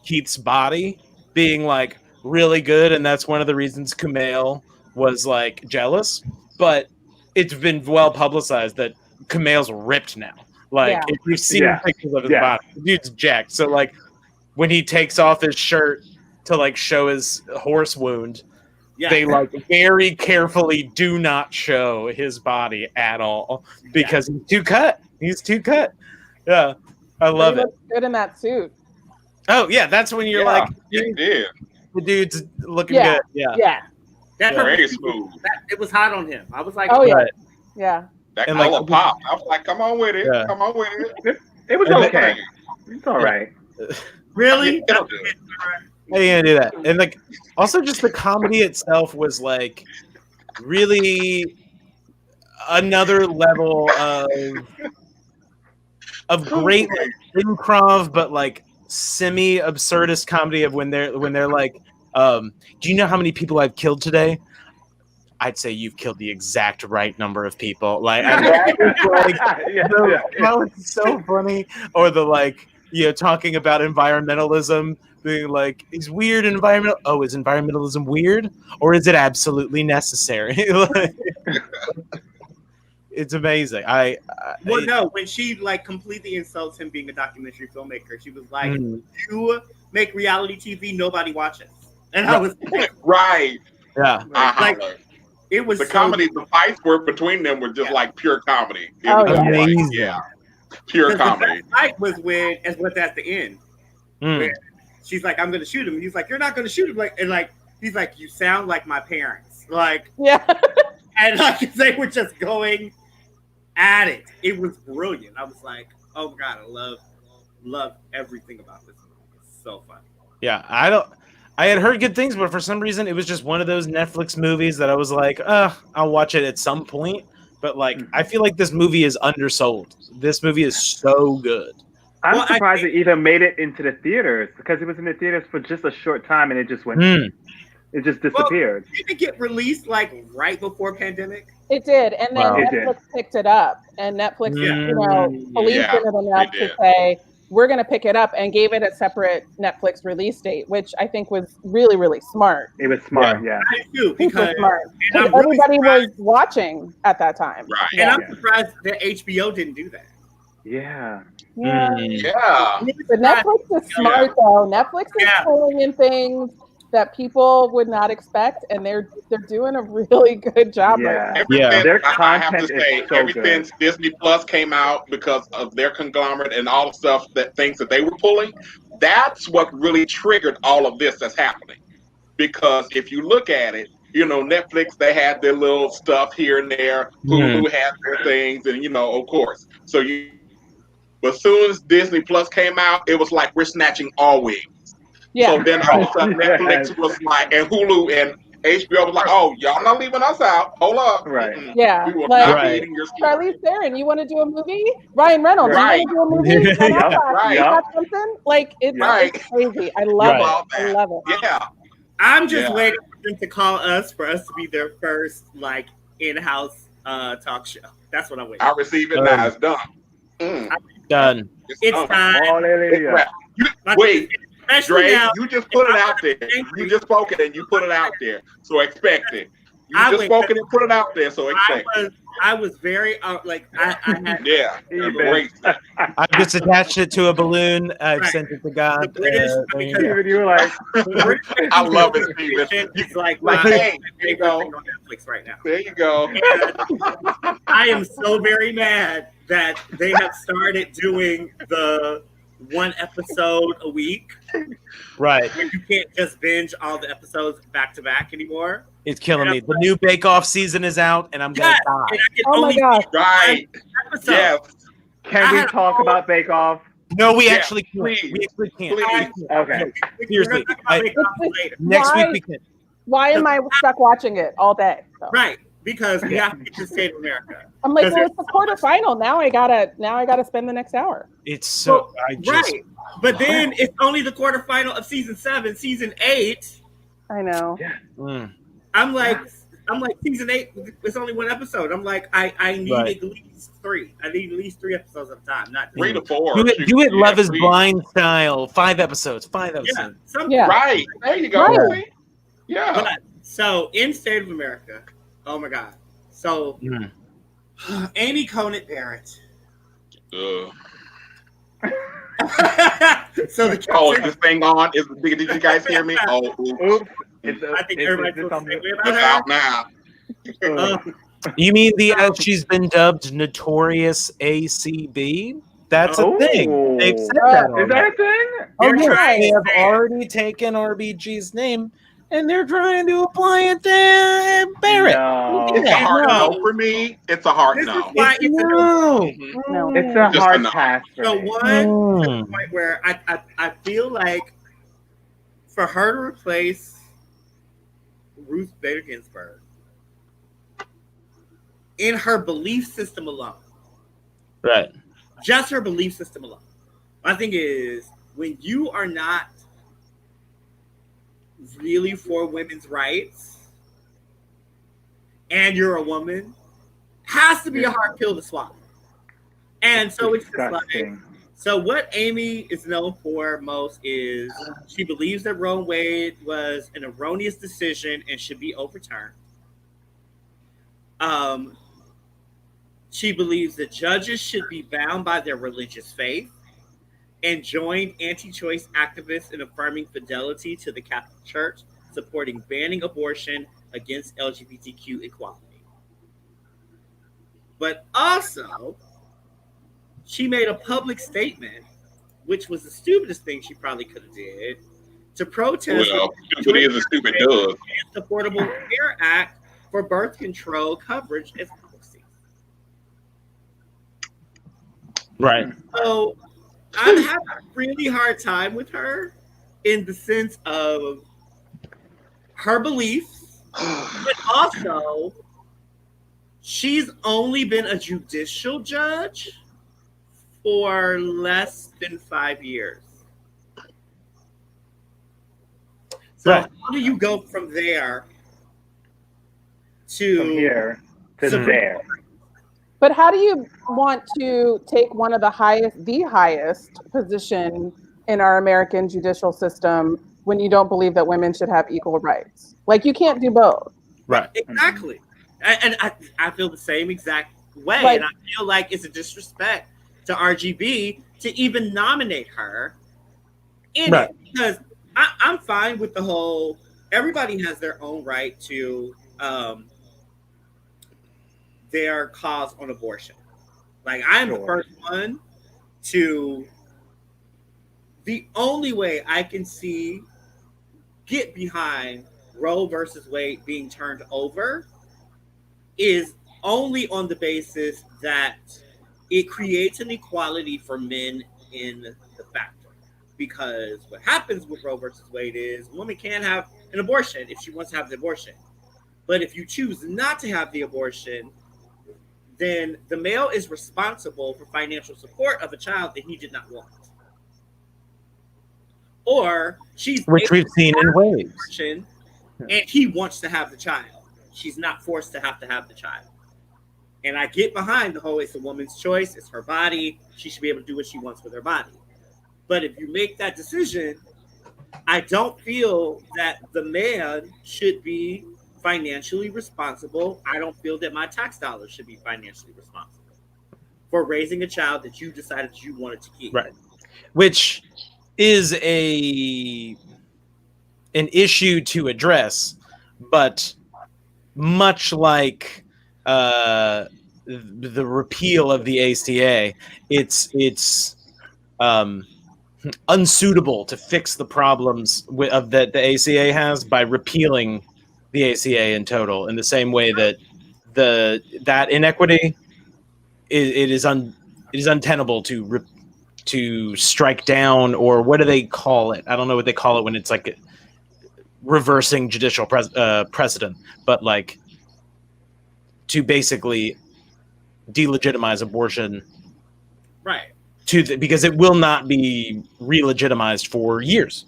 Speaker 2: Keith's body being, like, really good, and that's one of the reasons Kumail was, like, jealous. But it's been well publicized that Kumail's ripped now. Like, if you've seen pictures of his body, the dude's jacked. So, like, when he takes off his shirt to, like, show his horse wound, they, like, very carefully do not show his body at all because he's too cut. He's too cut. Yeah, I love it.
Speaker 5: Good in that suit.
Speaker 2: Oh yeah, that's when you're like, the dude's looking good. Yeah.
Speaker 1: That's
Speaker 3: very smooth.
Speaker 1: It was hot on him. I was like,
Speaker 5: yeah.
Speaker 3: That color pop. I was like, come on with it. Yeah. Come on with it.
Speaker 4: It was okay. It's all right.
Speaker 1: Really?
Speaker 2: How are you gonna do that? And like, also just the comedy itself was like really another level of great like, improv, but like semi absurdist comedy of when they're like, do you know how many people I've killed today? I'd say you've killed the exact right number of people. Like, that was so funny. Or the like, talking about environmentalism, being like, is weird environmental? Oh, is environmentalism weird, or is it absolutely necessary? It's amazing.
Speaker 1: No, when she like completely insults him being a documentary filmmaker, she was like, "You make reality TV, nobody watches," and I was like,
Speaker 3: right,
Speaker 2: yeah,
Speaker 1: like. It was
Speaker 3: the comedy, the fights were between them were just like pure comedy. It was
Speaker 2: amazing.
Speaker 3: Pure comedy.
Speaker 1: The fight was when at the end. Where she's like, "I'm gonna shoot him." And he's like, "You're not gonna shoot him." Like, and like he's like, "You sound like my parents." Like,
Speaker 5: yeah.
Speaker 1: And like they were just going at it. It was brilliant. I was like, "Oh my god, I love everything about this movie. It's so fun."
Speaker 2: Yeah, I had heard good things, but for some reason, it was just one of those Netflix movies that I was like, I'll watch it at some point. But like, I feel like this movie is undersold. This movie is so good.
Speaker 4: I'm surprised it even made it into the theaters, because it was in the theaters for just a short time and it just went. It just disappeared.
Speaker 1: Well, did it get released like right before pandemic?
Speaker 5: It did, and then Netflix picked it up, and Netflix, believed in it enough to say, we're going to pick it up, and gave it a separate Netflix release date, which I think was really, really smart.
Speaker 4: It was smart,
Speaker 1: I do, because
Speaker 5: everybody was watching at that time.
Speaker 3: Right.
Speaker 1: And I'm surprised that HBO didn't do that.
Speaker 4: Yeah.
Speaker 5: Yeah.
Speaker 3: But
Speaker 5: Netflix is smart, though. Netflix is pulling in things that people would not expect, and they're doing a really good job right now.
Speaker 3: Their content, I have to say, ever since Disney Plus came out, because of their conglomerate and all the stuff, things that they were pulling, that's what really triggered all of this that's happening. Because if you look at it, Netflix, they had their little stuff here and there. Hulu had their things, and of course. But as soon as Disney Plus came out, it was like we're snatching all wigs.
Speaker 5: Yeah.
Speaker 3: So then all of a sudden Netflix was like, and Hulu and HBO was like, "Oh, y'all not leaving us out. Hold up."
Speaker 4: Right.
Speaker 5: Yeah.
Speaker 3: We will not be eating your
Speaker 5: Charlize Theron, you want to do a movie? Ryan Reynolds, you want to do a movie? You got something? Like, it's crazy. I love it. I love it.
Speaker 3: Yeah.
Speaker 1: I'm just waiting for them to call us for us to be their first like in-house talk show. That's what I'm waiting.
Speaker 3: I receive it now. It's done.
Speaker 2: Done.
Speaker 1: It's time.
Speaker 3: Wait. Dre, you just put it out there. You just spoke it and you put it out there. So expect it. You just spoke it and put it out there. So expect it.
Speaker 1: I was very I had
Speaker 3: great.
Speaker 2: I just attached it to a balloon. I've sent it to God.
Speaker 4: You were like,
Speaker 3: I love it, Steven.
Speaker 1: It's like
Speaker 3: hey, there you go.
Speaker 1: On Netflix right now.
Speaker 3: There you go.
Speaker 1: And I am so very mad that they have started doing the one episode a week.
Speaker 2: Right.
Speaker 1: You can't just binge all the episodes back to back anymore.
Speaker 2: It's killing me. The new Bake Off season is out, and I'm going to die.
Speaker 5: Oh my gosh.
Speaker 3: Right. Yes.
Speaker 4: Can we talk about Bake Off?
Speaker 2: No, we actually can't.
Speaker 3: Please.
Speaker 2: We actually can't.
Speaker 3: Please.
Speaker 4: Okay.
Speaker 2: Seriously. Next week we can.
Speaker 5: Why am I stuck watching it all day? So.
Speaker 1: Right. Because we have to get to State of America.
Speaker 5: I'm like, well, it's the quarterfinal. Now I gotta spend the next hour.
Speaker 2: It's so
Speaker 1: right. But then it's only the quarterfinal of season 7, season 8.
Speaker 5: I know.
Speaker 4: Yeah.
Speaker 1: I'm like season 8. It's only one episode. I'm like, I need at least 3. I need at least 3 episodes at a time, not
Speaker 3: 3 to 4.
Speaker 2: Do it Love is Blind style. 5 episodes. 5 episodes.
Speaker 5: Yeah.
Speaker 3: Right. There you go.
Speaker 5: Right.
Speaker 3: Yeah.
Speaker 1: But, so in State of America, oh my God. So Amy Conant Barrett. So
Speaker 3: is this thing on? Did you guys hear me? Oh, oops.
Speaker 1: I think everybody's about
Speaker 3: it's out now.
Speaker 2: You mean as she's been dubbed Notorious ACB? That's a thing. They've said that.
Speaker 4: Is that a thing?
Speaker 2: Oh, yeah. They have already taken RBG's name, and they're trying to apply it to Barrett.
Speaker 4: No.
Speaker 3: It's a hard no for me. It's a hard no.
Speaker 4: It's a hard pass for me.
Speaker 1: So one point where I feel like for her to replace Ruth Bader Ginsburg in her belief system alone.
Speaker 2: Right.
Speaker 1: Just her belief system alone. My thing is, when you are not really for women's rights and you're a woman, has to be a hard pill to swallow. And so it's just like, so what Amy is known for most is she believes that Roe v. Wade was an erroneous decision and should be overturned. She believes that judges should be bound by their religious faith and joined anti-choice activists in affirming fidelity to the Catholic Church, supporting banning abortion against LGBTQ equality. But also, she made a public statement, which was the stupidest thing she probably could have did, to protest
Speaker 3: stupid is a stupid does.
Speaker 1: the Affordable Care Act for birth control coverage as policy.
Speaker 2: Right.
Speaker 1: So I'm having a really hard time with her in the sense of her beliefs, but also she's only been a judicial judge for less than 5 years. So how do you go from there to
Speaker 4: from here to there?
Speaker 5: But how do you want to take one of the highest position in our American judicial system when you don't believe that women should have equal rights? Like, you can't do both.
Speaker 2: Right.
Speaker 1: Exactly. And I feel the same exact way.
Speaker 5: Like,
Speaker 1: and I feel like it's a disrespect to RGB to even nominate her in it. Because I'm fine with the whole, everybody has their own right to their cause on abortion. Like, I'm the first one to, the only way I can see get behind Roe versus Wade being turned over is only on the basis that it creates an equality for men in the factor. Because what happens with Roe versus Wade is a woman can have an abortion if she wants to have the abortion. But if you choose not to have the abortion, then the male is responsible for financial support of a child that he did not want. Or she's,
Speaker 2: which we've seen in waves,
Speaker 1: and he wants to have the child. She's not forced to have the child. And I get behind the whole, it's a woman's choice, it's her body, she should be able to do what she wants with her body. But if you make that decision, I don't feel that the man should be financially responsible. I don't feel that my tax dollars should be financially responsible for raising a child that you decided you wanted to keep.
Speaker 2: Right. Which is an issue to address, but much like the repeal of the ACA, it's unsuitable to fix the problems that the ACA has by repealing the ACA in total. In the same way that that inequity it is untenable to strike down, or what do they call it? I don't know what they call it when it's like reversing judicial precedent, but like to basically delegitimize abortion,
Speaker 1: right?
Speaker 2: Because it will not be re-legitimized for years.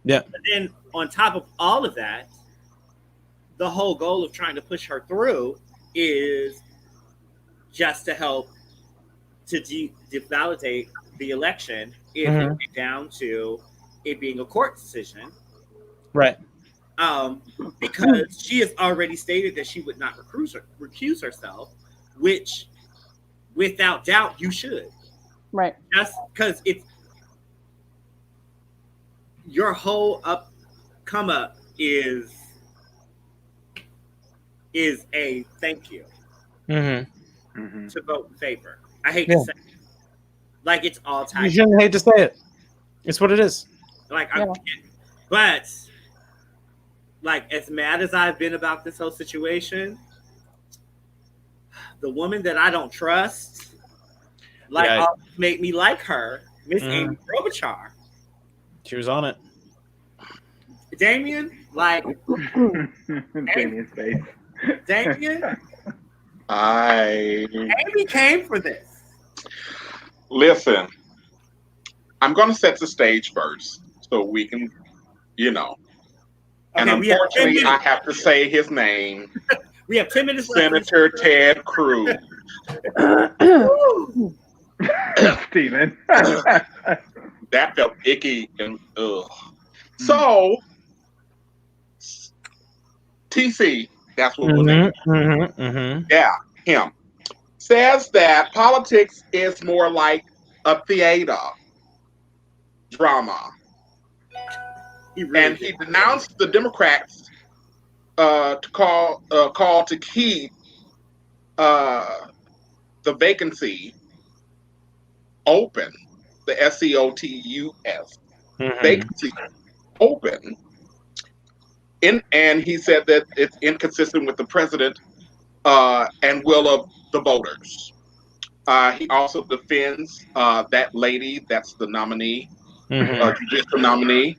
Speaker 2: Yeah.
Speaker 1: But then on top of all of that, the whole goal of trying to push her through is just to help to devalidate the election if it came down to it being a court decision.
Speaker 2: Right.
Speaker 1: Because she has already stated that she would not recuse herself, which without doubt you should.
Speaker 5: Right.
Speaker 1: Just because it's your whole come up is a thank you to vote in favor. I hate to say it. Like, it's all time.
Speaker 2: You shouldn't hate to say it. It's what it is.
Speaker 1: Like, but like, as mad as I've been about this whole situation, the woman that I don't trust, make me like her, Miss Amy Klobuchar.
Speaker 2: She was on it.
Speaker 1: Damien, like
Speaker 4: Damien's face.
Speaker 1: Damien, Amy came for this.
Speaker 3: Listen, I'm going to set the stage first so we can, you know. And
Speaker 1: Okay,
Speaker 3: unfortunately, I have to say his name.
Speaker 1: We have 10 minutes left.
Speaker 3: Senator Ted Cruz.
Speaker 4: Steven.
Speaker 3: That felt icky and ugh. So, TC, that's what was it. Yeah, him. Says that politics is more like a theater drama. And he denounced the Democrats to call to keep the vacancy open, the SCOTUS vacancy open. And he said that it's inconsistent with the president and will of the voters. He also defends that lady, that's the nominee, judicial nominee.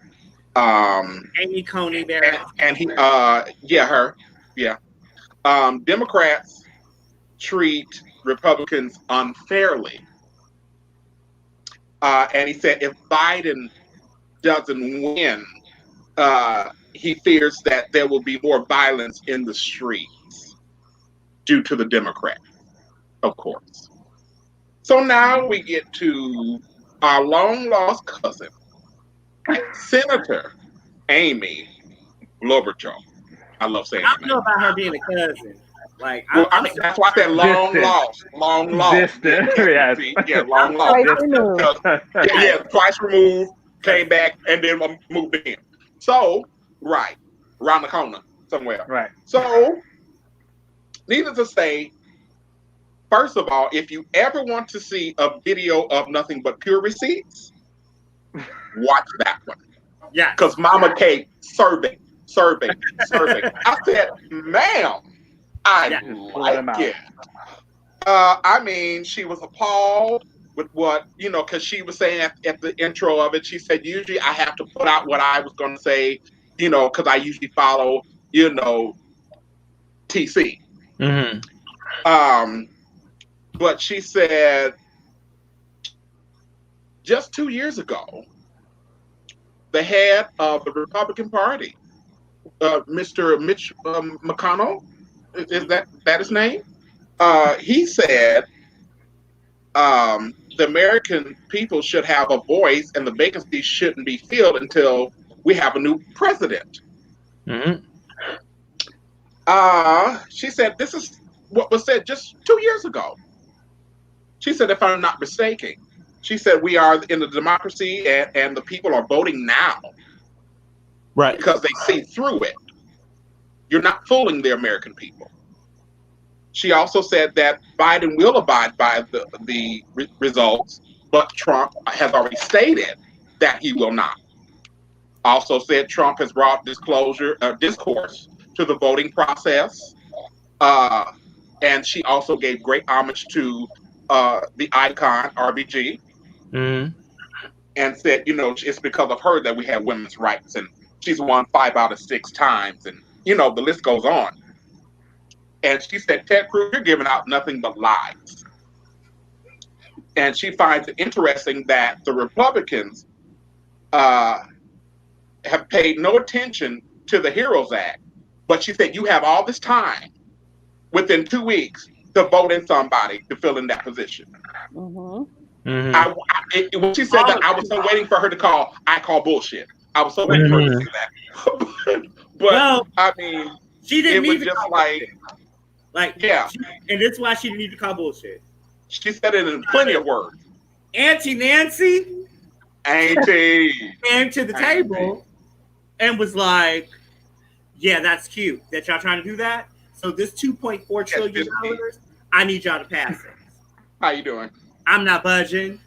Speaker 1: Amy Coney Barrett.
Speaker 3: And he, her. Democrats treat Republicans unfairly. And he said if Biden doesn't win, he fears that there will be more violence in the streets due to the Democrats, of course. So now we get to our long-lost cousin, Senator Amy Klobuchar. I love saying that.
Speaker 1: I don't know about her being a cousin. Like,
Speaker 3: well, I mean, that's why I said long lost.
Speaker 4: Distant. Yes.
Speaker 3: Yeah, long lost. Twice removed, came back, and then moved in. So, right, around the corner somewhere.
Speaker 4: Right.
Speaker 3: So, needless to say, first of all, if you ever want to see a video of nothing but pure receipts, watch that one.
Speaker 1: Yeah.
Speaker 3: Because Mama K serving. I said, ma'am, I like it. I mean, she was appalled with what, because she was saying at the intro of it, she said, usually I have to put out what I was going to say, because I usually follow, TC. But she said, just 2 years ago, the head of the Republican Party, Mr. Mitch McConnell, is that his name? He said the American people should have a voice and the vacancy shouldn't be filled until we have a new president. She said this is what was said just 2 years ago. She said, if I'm not mistaken, she said we are in a democracy and the people are voting now.
Speaker 2: Right.
Speaker 3: Because they see through it. You're not fooling the American people. She also said that Biden will abide by the results, but Trump has already stated that he will not. Also said Trump has brought discourse to the voting process. And she also gave great homage to the icon, RBG. And said, it's because of her that we have women's rights. And she's won 5 out of 6 times. And, the list goes on. And she said, Ted Cruz, you're giving out nothing but lies. And she finds it interesting that the Republicans have paid no attention to the HEROES Act. But she said, you have all this time within 2 weeks to vote in somebody to fill in that position. When she said that, I was so waiting for her to call. I call bullshit. I was so waiting for her to say that. but I mean,
Speaker 1: she didn't
Speaker 3: it
Speaker 1: need
Speaker 3: was
Speaker 1: to
Speaker 3: just
Speaker 1: call and that's why she didn't need to call bullshit.
Speaker 3: She said it in plenty of words.
Speaker 1: Auntie Nancy came to the table and was like, "Yeah, that's cute that y'all trying to do that. So this $2.4 trillion, I need y'all to pass it."
Speaker 3: How you doing?
Speaker 1: I'm not budging.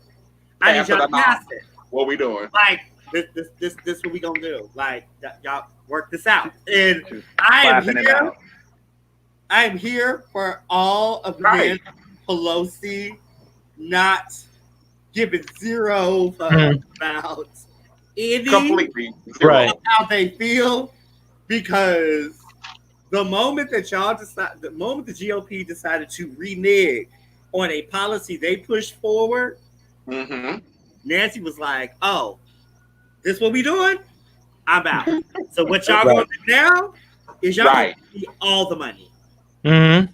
Speaker 1: I need y'all to pass it.
Speaker 3: What we doing?
Speaker 1: Like this what we gonna do? Like y'all work this out. And I am here for all of Nancy Pelosi not giving zero fucks about
Speaker 3: completely
Speaker 2: right
Speaker 1: how they feel, because the moment the GOP decided to renege on a policy they pushed forward, Nancy was like, "Oh, this what we doing? I'm out." So what y'all gonna do now is y'all gonna give me all the money, and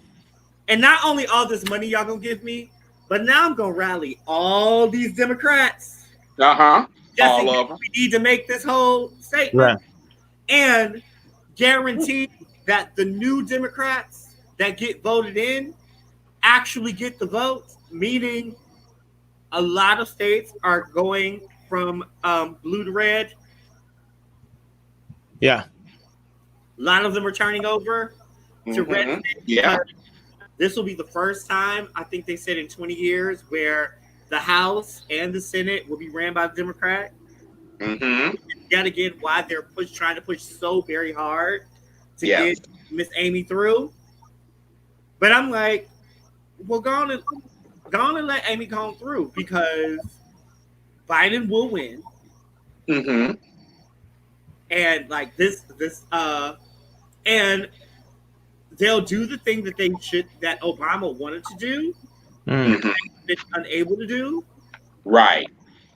Speaker 1: not only all this money y'all gonna give me, but now I'm gonna rally all these Democrats. All of them. We need to make this whole statement and guarantee that the new Democrats that get voted in actually get the votes, meaning a lot of states are going from blue to red.
Speaker 2: Yeah.
Speaker 1: A lot of them are turning over to red states.
Speaker 3: Yeah.
Speaker 1: This will be the first time, I think they said in 20 years, where the House and the Senate will be ran by the Democrat. Yet again, why they're trying to push so very hard to get Miss Amy through. But I'm like, well, go on and let Amy go through, because Biden will win. And like and they'll do the thing that Obama wanted to do, been unable to do.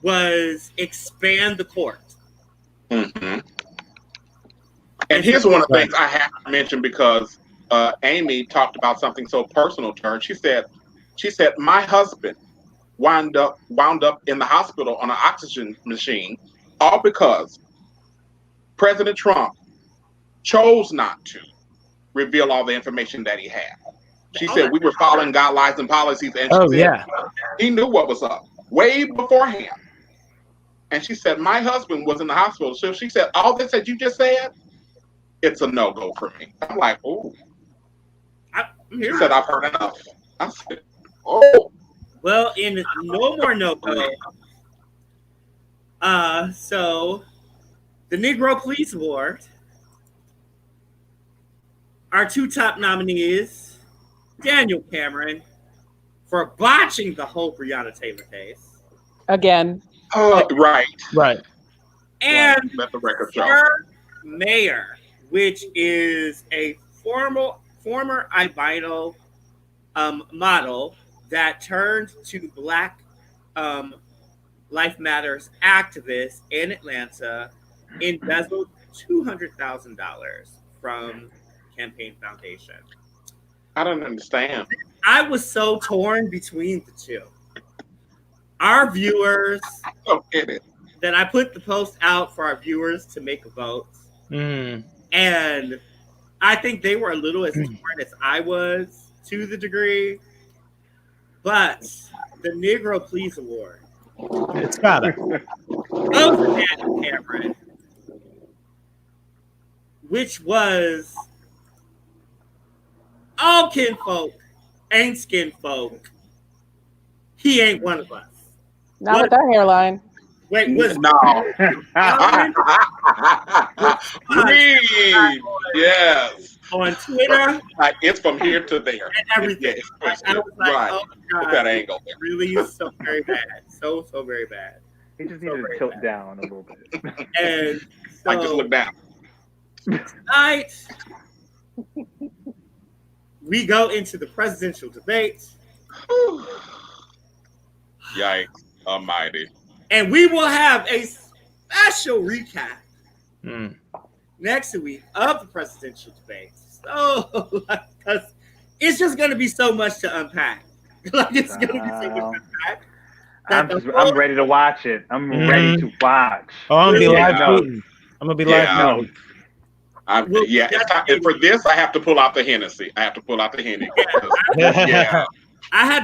Speaker 1: Was expand the court.
Speaker 3: And here's one of the things I have to mention, because Amy talked about something so personal to her. She said, my husband wound up in the hospital on an oxygen machine, all because President Trump chose not to reveal all the information that he had. She said we were following guidelines and policies, and she said he knew what was up way beforehand. And she said, my husband was in the hospital. So she said, all this that you just said, it's a no-go for me. I'm like, oh. She said, I've heard enough. I said, oh.
Speaker 1: Well, in no more no-go. So the Negro Police Award, our two top nominees, Daniel Cameron for botching the whole Breonna Taylor case.
Speaker 5: Again.
Speaker 3: Right.
Speaker 1: And
Speaker 3: let the record show.
Speaker 1: Mayor, which is a former albino model that turned to Black Life Matters activist in Atlanta, embezzled $200,000 from campaign foundation.
Speaker 3: I don't understand.
Speaker 1: I was so torn between the two. Our viewers, that I put the post out for our viewers to make a vote. And I think they were a little as torn as I was, to the degree. But the Negro Police Award,
Speaker 2: it's got it.
Speaker 1: Goes to Daniel Cameron, which was all kinfolk ain't skin folk. He ain't one of us.
Speaker 5: Not with that hairline.
Speaker 1: Wait, was
Speaker 3: yes.
Speaker 1: On Twitter,
Speaker 3: it's from here to there,
Speaker 1: and everything. I was like, oh my God,
Speaker 3: that angle there.
Speaker 1: Really, so very bad, so very bad.
Speaker 4: He just needed to tilt down a little bit.
Speaker 1: And so,
Speaker 3: I just look down.
Speaker 1: Tonight, we go into the presidential debate.
Speaker 3: Yikes, almighty.
Speaker 1: And we will have a special recap next week of the presidential debate. So, because it's just going to be so much to unpack. It's going to be so much to unpack.
Speaker 4: I'm ready to watch it. I'm ready to watch.
Speaker 2: Oh, I'm gonna be live.
Speaker 3: And for this, I have to pull out the Hennessy. I
Speaker 1: had to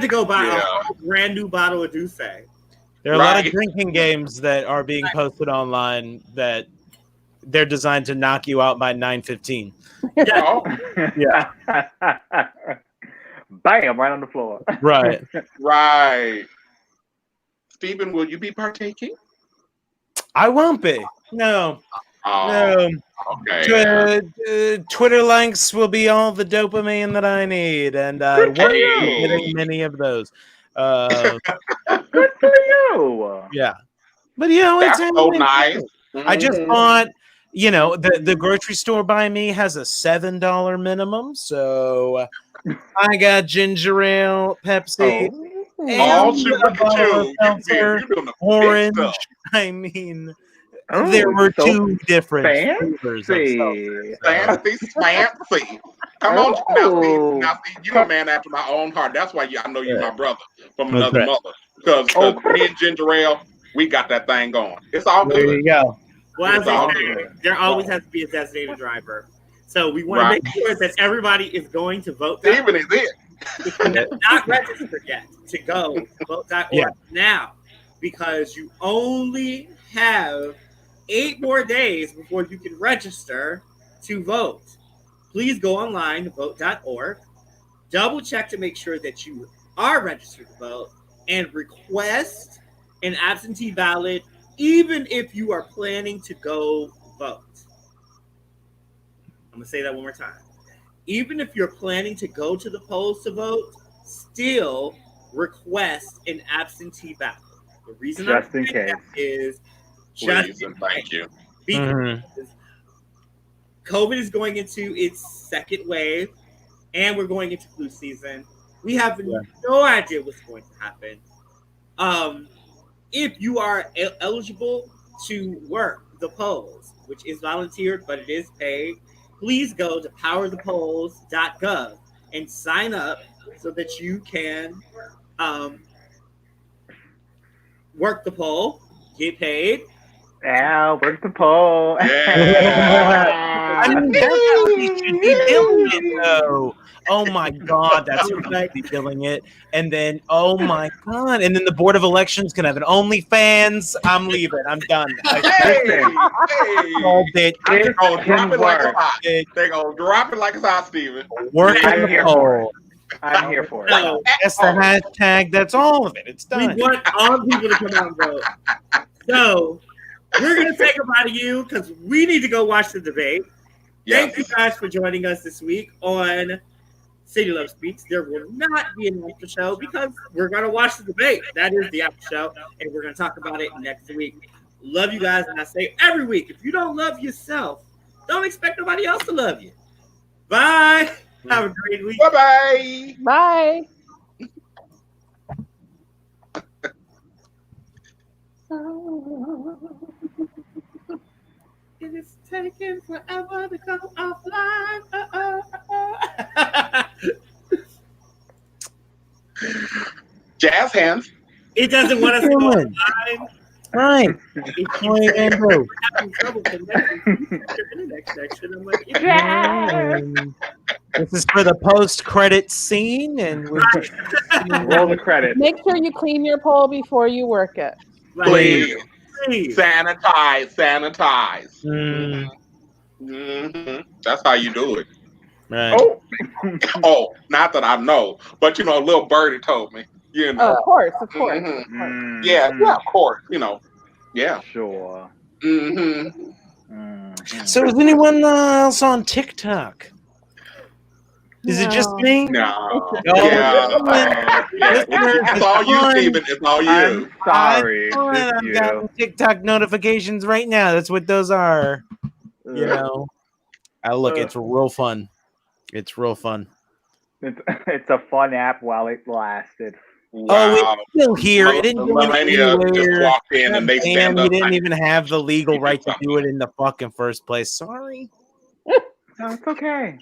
Speaker 1: go buy a brand new bottle of Douce.
Speaker 2: There are a lot of drinking games that are being posted online that they're designed to knock you out by 9:15.
Speaker 1: Yeah.
Speaker 4: Bam! Right on the floor.
Speaker 3: Right. Stephen, will you be partaking?
Speaker 2: I won't be. No.
Speaker 3: No.
Speaker 2: Okay. Twitter links will be all the dopamine that I need, and won't be getting many of those.
Speaker 4: Good for you.
Speaker 2: Yeah. But you know,
Speaker 3: that's so nice.
Speaker 2: I just bought. You know, the grocery store by me has a $7 minimum, so I got ginger ale, Pepsi,
Speaker 3: all shoot, look at you. You're doing the
Speaker 2: orange.
Speaker 3: big stuff.
Speaker 2: I mean, there were two different flavors of
Speaker 3: fancy. Come on, now, Steve, you're a man after my own heart. That's why I know you're my brother from another mother. Because me and ginger ale, we got that thing going. It's all good.
Speaker 2: There you go.
Speaker 1: Well, there always has to be a designated driver. So we want to make sure that everybody is going to vote.
Speaker 3: Steven is it.
Speaker 1: Not registered yet to go vote.org now, because you only have 8 more days before you can register to vote. Please go online to vote.org, double check to make sure that you are registered to vote, and request an absentee ballot even if you are planning to go vote. I'm going to say that one more time. Even if you're planning to go to the polls to vote, still request an absentee ballot. The reason
Speaker 4: just in case
Speaker 1: is
Speaker 3: thank you.
Speaker 1: Because COVID is going into its second wave, and we're going into flu season. We have no idea what's going to happen. If you are eligible to work the polls, which is volunteered, but it is paid, please go to powerthepolls.gov and sign up so that you can work the poll, get paid.
Speaker 4: Yeah, work the poll.
Speaker 2: Yeah. I mean, that's how we should be doing it, though. Oh my God, that's right. Be billing it, and then oh my God, and then the Board of Elections can have an OnlyFans. I'm leaving. I'm done.
Speaker 3: They're gonna drop it like a hot. They're gonna drop it like it's hot, Steven.
Speaker 4: I'm here for it. I'm here for it.
Speaker 2: No, that's the hashtag. That's all of it. It's done.
Speaker 1: We want all people to come out and vote. So we're gonna say goodbye to you because we need to go watch the debate. Thank you guys for joining us this week on City Love Speaks. There will not be an after show because we're going to watch the debate. That is the after show, and we're going to talk about it next week. Love you guys, and I say every week, if you don't love yourself, don't expect nobody else to love you. Bye. Have a great week.
Speaker 3: Bye-bye.
Speaker 5: Bye.
Speaker 1: It is taking forever to come offline.
Speaker 3: Jazz hands.
Speaker 1: It doesn't want us to go offline.
Speaker 2: Right.
Speaker 1: We're having trouble connecting to your internet connection. I'm like,
Speaker 2: this is for the post-credit scene, and we're
Speaker 4: roll the credits.
Speaker 5: Make sure you clean your poll before you work it.
Speaker 3: Please. Sanitize. That's how you do it.
Speaker 2: Right.
Speaker 3: Oh, not that I know, but you know, a little birdie told me. You know,
Speaker 5: of course.
Speaker 3: Mm-hmm. Yeah, of course. You know, yeah,
Speaker 4: sure.
Speaker 2: So, is anyone else on TikTok? Is it just me?
Speaker 3: No. It's all you, Steven. It's all you.
Speaker 4: I'm sorry.
Speaker 2: I'm getting TikTok notifications right now. That's what those are. You know. Look, it's real fun. It's real fun.
Speaker 4: It's a fun app while it lasted.
Speaker 3: Wow.
Speaker 2: Oh, it's still here. It didn't go anywhere.
Speaker 3: Just walked in and they stand up.
Speaker 2: We didn't even have the legal right to do it in the fucking first place. Sorry.
Speaker 4: No, it's okay.